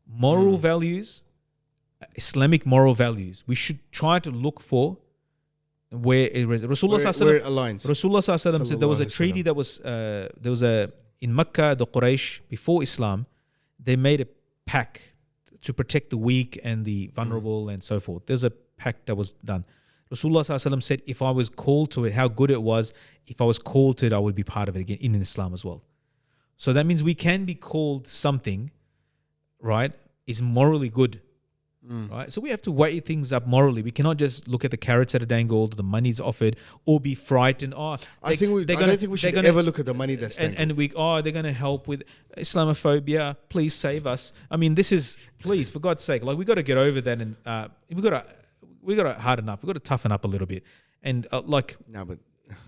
moral values, Islamic moral values. We should try to look for where it is. Rasulullah Where it aligns. Rasulullah said there was a Sallallahu treaty that was in Mecca, the Quraysh before Islam, they made a pact to protect the weak and the vulnerable and so forth. There's a pact that was done. Rasulullah said, if I was called to it, how good it was. If I was called to it, I would be part of it again in Islam as well. So that means we can be called something, right, is morally good, right? So we have to weigh things up morally. We cannot just look at the carrots that are dangled, the money's offered, or be frightened. I don't think we should ever look at the money that's dangled. and they're going to help with Islamophobia. Please save us. I mean, please, for God's sake, like we got to get over that, and we got to harden up. We got to toughen up a little bit, and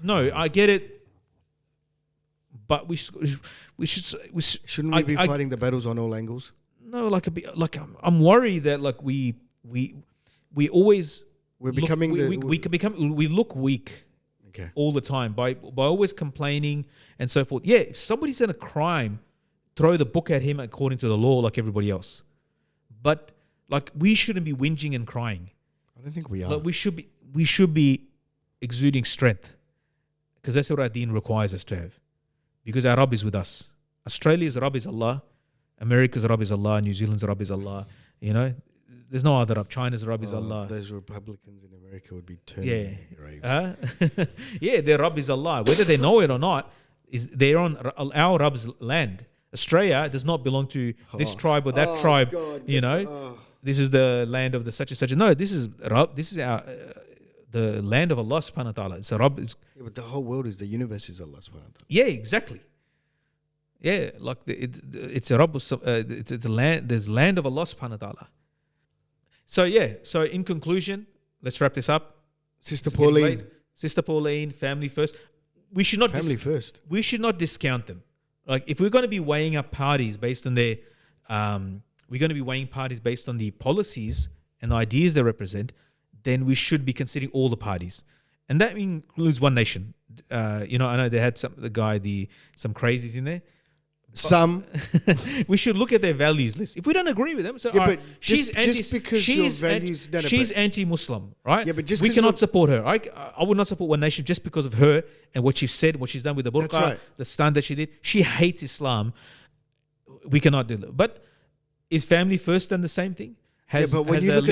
no, I get it. But shouldn't we be fighting the battles on all angles? No, I'm worried that like we always We're becoming we look weak all the time by always complaining and so forth. Yeah, if somebody's done a crime, throw the book at him according to the law like everybody else. But like we shouldn't be whinging and crying. I don't think we are. Like we should be exuding strength because that's what our deen requires us to have. Because our Rabb is with us. Australia's Rabb is Allah. America's Rabb is Allah. New Zealand's Rabb is Allah. There's no other Rabb. China's Rabb is Allah. Those Republicans in America would be turning in their graves. Yeah, their Rabb is Allah. Whether they know it or not, they're on our Rabb's land. Australia does not belong to this tribe or that tribe. God, This is the land of the such and such. No, this is Rabb. This is our the land of Allah subhanahu wa ta'ala. It's a Rabb. Yeah, but the whole world the universe is Allah subhanahu wa ta'ala. Yeah, exactly. Yeah, like it's a Rabb. It's a land. There's land of Allah subhanahu wa ta'ala. So in conclusion, let's wrap this up. Sister Pauline, family first. We should not first. We should not discount them. Like if we're going to be weighing up parties based on their, we're going to be weighing parties based on the policies and the ideas they represent, then we should be considering all the parties, and that includes One Nation. I know they had some crazies in there. We should look at their values list. If we don't agree with them, so but she's anti-Muslim, right? Yeah, but we cannot support her. I would not support One Nation just because of her and what she said, what she's done with the burqa, the stand that she did. She hates Islam. We cannot do that. But is Family First done the same thing? But when you look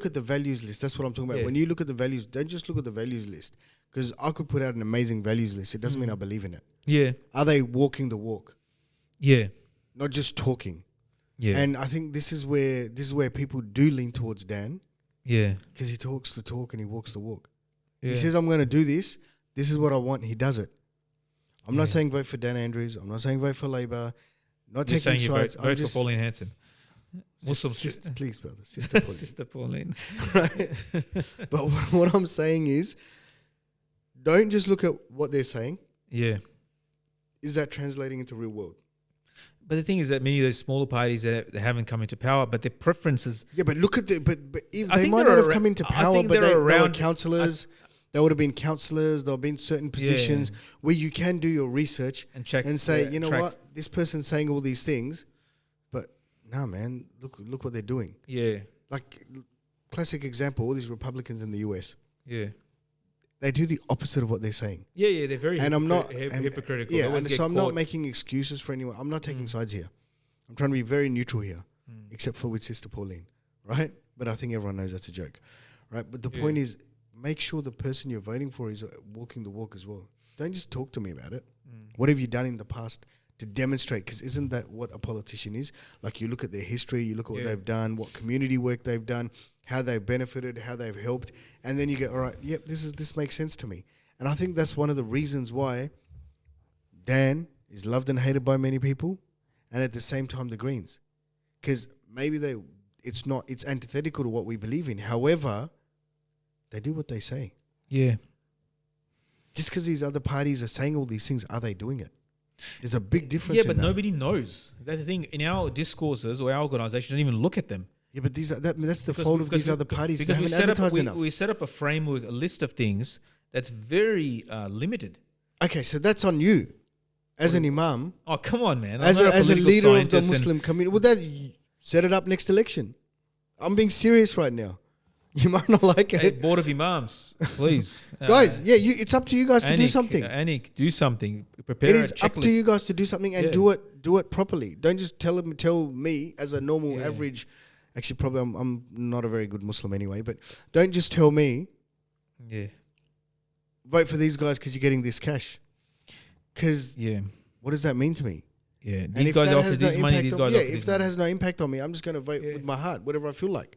at the values list, that's what I'm talking about. Yeah. When you look at the values, don't just look at the values list. Because I could put out an amazing values list. It doesn't mean I believe in it. Yeah. Are they walking the walk? Yeah. Not just talking. Yeah. And I think this is where people do lean towards Dan. Yeah. Because he talks the talk and he walks the walk. Yeah. He says, I'm going to do this. This is what I want. He does it. I'm not saying vote for Dan Andrews. I'm not saying vote for Labour. Not You're taking saying sides. Vote for Pauline Hanson. Sister, please, brother. Sister Pauline. Sister Pauline. Right? But what I'm saying is, don't just look at what they're saying. Yeah. Is that translating into real world? But the thing is that many of those smaller parties they haven't come into power, but their preferences. Yeah, but look at but if they might not have come into power, but they were councillors. There would have been counsellors. There have been certain positions where you can do your research And check and say, you know track. what, this person's saying all these things, but nah, man, look what they're doing. Yeah. Like, classic example, all these Republicans in the US, Yeah. they do the opposite of what they're saying. Yeah, they're very And I'm not hypocritical. Yeah, They always and get so I'm not caught. making excuses for anyone. I'm not taking sides here. I'm trying to be very neutral here, except for with Sister Pauline, right? But I think everyone knows that's a joke, right? But the point is, make sure the person you're voting for is walking the walk as well. Don't just talk to me about it. What have you done in the past to demonstrate? Because isn't that what a politician is? Like, you look at their history, you look at what they've done, what community work they've done, how they've benefited, how they've helped, and then you go, all right, yep, this makes sense to me. And I think that's one of the reasons why Dan is loved and hated by many people, and at the same time the Greens, because maybe it's antithetical to what we believe in. However, they do what they say. Yeah. Just because these other parties are saying all these things, are they doing it? There's a big difference. Yeah, but in that. nobody knows. That's the thing. In our discourses or our organisation, don't even look at them. Yeah, but that's the fault of these other parties. They Because haven't advertised enough. we set up a framework, a list of things that's very limited. Okay, so that's on you, as an imam, Oh, come on, man. as I'm not a political leader of the scientist and- Muslim community. Well, that set it up next election. I'm being serious right now. You might not like Hey, it, Board of Imams, please. guys. Yeah, it's up to you guys to do something. Anik, do something. Prepare It a is up to you checklist. guys to do something and do it properly. Don't just tell me as a normal average. Actually, probably I'm not a very good Muslim anyway. But don't just tell me Yeah. vote for these guys because you're getting this cash. Because Yeah. what does that mean to me? Yeah. And These if guys that offer has no this money, impact these on, guys yeah, offer if this that money. has no impact on me, I'm just going to vote with my heart, whatever I feel like.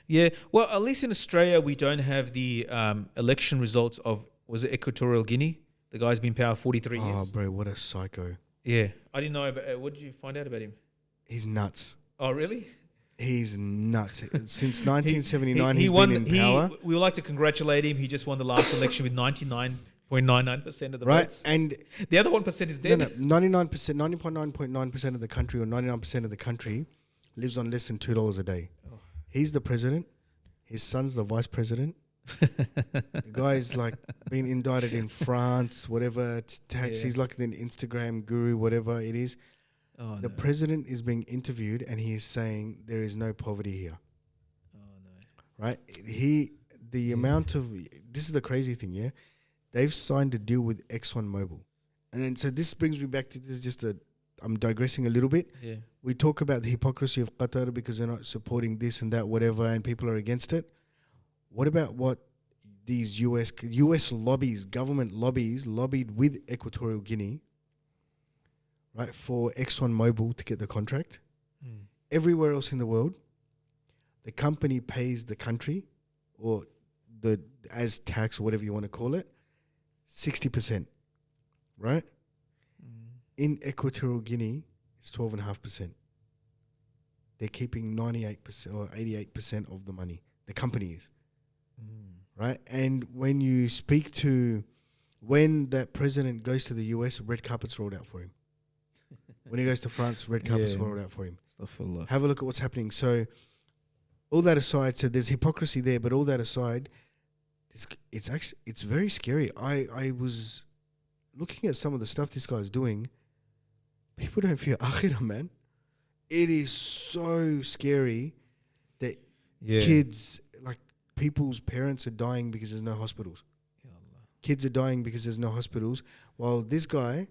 Yeah, well, at least in Australia, we don't have the election results of, was it Equatorial Guinea? The guy's been in power 43 Oh, years. bro, what a psycho. Yeah. I didn't know about, what did you find out about him? He's nuts. Oh, really? He's nuts. Since 1979, he's won, been in power. We would like to congratulate him. He just won the last election with 99.99% of the Right? votes. And The other 1% is dead. no, 99%, 90.9% of the country, or 99% of the country lives on less than $2 a day. Oh. He's the president. His son's the vice president. The guy's like being indicted in France, whatever. It's tax. Yeah. He's like an Instagram guru, whatever it is. Oh, The no. president is being interviewed and he is saying there is no poverty here. Oh, no. Right? The amount of, this is the crazy thing, yeah? They've signed a deal with ExxonMobil. And then, so this brings me back to this, I'm digressing a little bit. Yeah. We talk about the hypocrisy of Qatar because they're not supporting this and that, whatever, and people are against it. What about what these US lobbies, government lobbies, lobbied with Equatorial Guinea, right, for ExxonMobil to get the contract? Mm. Everywhere else in the world, the company pays the country, or as tax or whatever you want to call it, 60%, right? In Equatorial Guinea, it's 12.5%. They're keeping 98% or 88% of the money. The company is, right? And when you speak to, when that president goes to the US, red carpet's rolled out for him. When he goes to France, red carpet's rolled out for him. Astaghfirullah. Have a look at what's happening. So, all that aside, so there's hypocrisy there, but all that aside, it's very scary. I was looking at some of the stuff this guy's doing. People don't fear akhirah, man. It is so scary that kids, like people's parents are dying because there's no hospitals. Kids are dying because there's no hospitals. While this guy,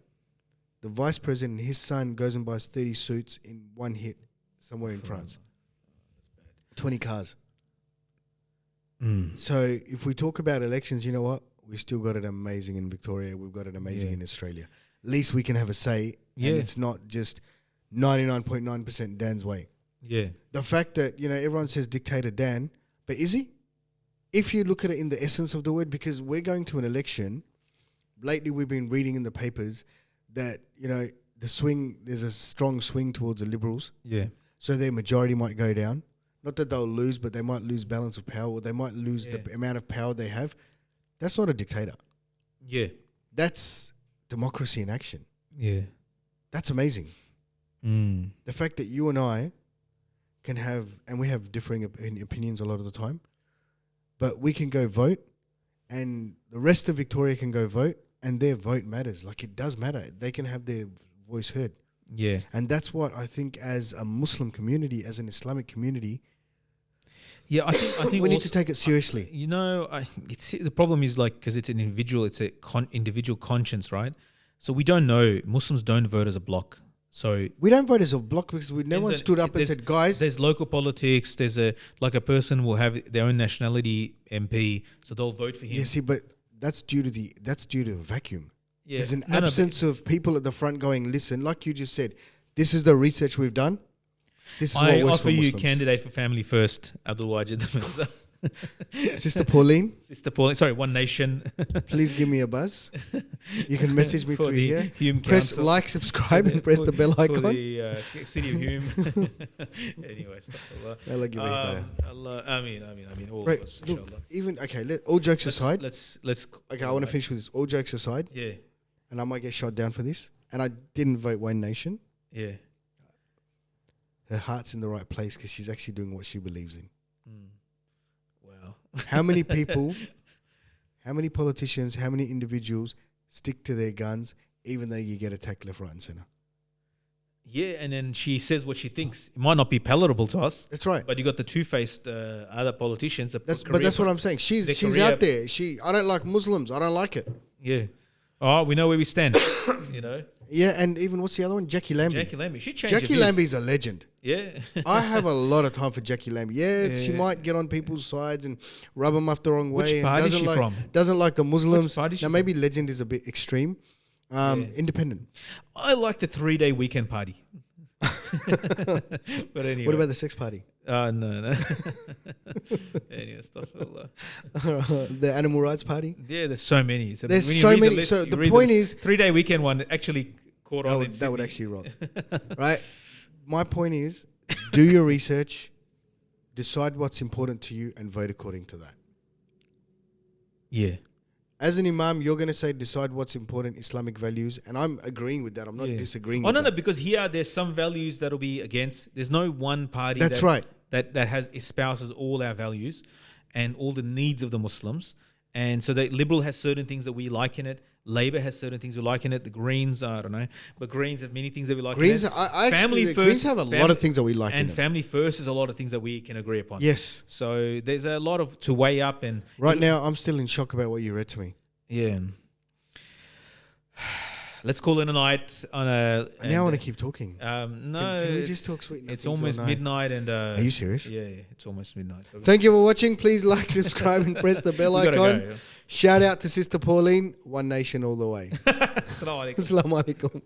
the vice president, his son goes and buys 30 suits in one hit somewhere in France. 20 cars. So if we talk about elections, you know what? We still got it amazing in Victoria. We've got it amazing in Australia. At least we can have a say. And it's not just 99.9% Dan's way. Yeah. The fact that, everyone says dictator Dan, but is he? If you look at it in the essence of the word, because we're going to an election, lately we've been reading in the papers that, there's a strong swing towards the Liberals. Yeah. So their majority might go down. Not that they'll lose, but they might lose balance of power, or they might lose the amount of power they have. That's not a dictator. Yeah. That's democracy in action. Yeah. That's amazing. The fact that you and I can have, and we have differing opinions a lot of the time, but we can go vote and the rest of Victoria can go vote, and their vote matters. Like, it does matter. They can have their voice heard. Yeah. And that's what I think, as a Muslim community, as an Islamic community, Yeah, I think we need also, to take it seriously. You know, the problem is like because it's an individual, it's a individual conscience, right? So we don't know. Muslims don't vote as a bloc. So We don't vote as a bloc because no one stood up and there's- said, guys, There's local politics. There's a person will have their own nationality MP, so they'll vote for him. yeah, see, but that's due to a vacuum. Yeah. There's an No, no, but- absence of people at the front going, listen, like you just said, this is the research we've done. This is what I works offer for you Muslims. candidate for Family First, Abdul Wajid. Sister Pauline, Sister Pauline, sorry, One Nation. please give me a buzz. You can message me For through the here. Hume Press Council. like, subscribe, and press the bell For icon. the city of Hume. Anyway, astaghfirullah. Allah give you hidayah. Allah, Ameen, all Right, of us, look, inshallah. even, okay, all jokes aside. Let's. Okay, I want to finish with this. All jokes aside, Yeah, and I might get shot down for this, and I didn't vote One Nation. yeah. Her heart's in the right place because she's actually doing what she believes in. Wow. How many people, how many politicians, how many individuals stick to their guns even though you get attacked left, right and centre? Yeah, and then she says what she thinks. It might not be palatable to us, That's right. but you got the two-faced other politicians. That put But that's what career- I'm saying. their She's career- out there. I don't like Muslims. I don't like it. Yeah. Oh, we know where we stand. You know, Yeah, and even what's the other one? Jackie Lambie. Jackie Lambie. She changed. Jackie her views. Lambie's a legend. Yeah. I have a lot of time for Jackie Lambie. Yeah, she Yeah. might get on people's sides and rub them up the wrong way. Which and party is doesn't she like, from? Doesn't like the Muslims. party is she Now, maybe legend is a bit extreme. Independent. I like the 3-day weekend party. But anyway. What about the sex party? No. Anyway, astaghfirullah. The animal rights party? Yeah, there's so many. So There's when you so read the many. list, So you the read point is- 3-day weekend one actually caught on. That would actually rock. Right? My point is, do your research, decide what's important to you, and vote according to that. Yeah. As an imam, you're going to say decide what's important, Islamic values, and I'm agreeing with that. I'm not Yeah. disagreeing Oh with no, that. because here there's some values that'll be against. There's no one party. That's right. That has espouses all our values and all the needs of the Muslims. And so the Liberal has certain things that we like in it. Labour has certain things we like in it. The Greens, I don't know, but Greens have many things that we like. Greens, in it. the Greens have a lot of things that we like in and it. Family First is a lot of things that we can agree upon. Yes. So there's a lot of to weigh up and Right now, I'm still in shock about what you read to me. yeah. Let's call it a night on a. Now I want to keep talking. No, Can we it's- just talk sweet It's nothings all almost night? midnight, and Are you serious? Yeah, it's almost midnight. So Thank you for watching. Please like, subscribe, and press the bell we gotta icon. go, yeah. Shout out to Sister Pauline. One Nation all the way. Assalamu alaikum. Assalamu alaikum.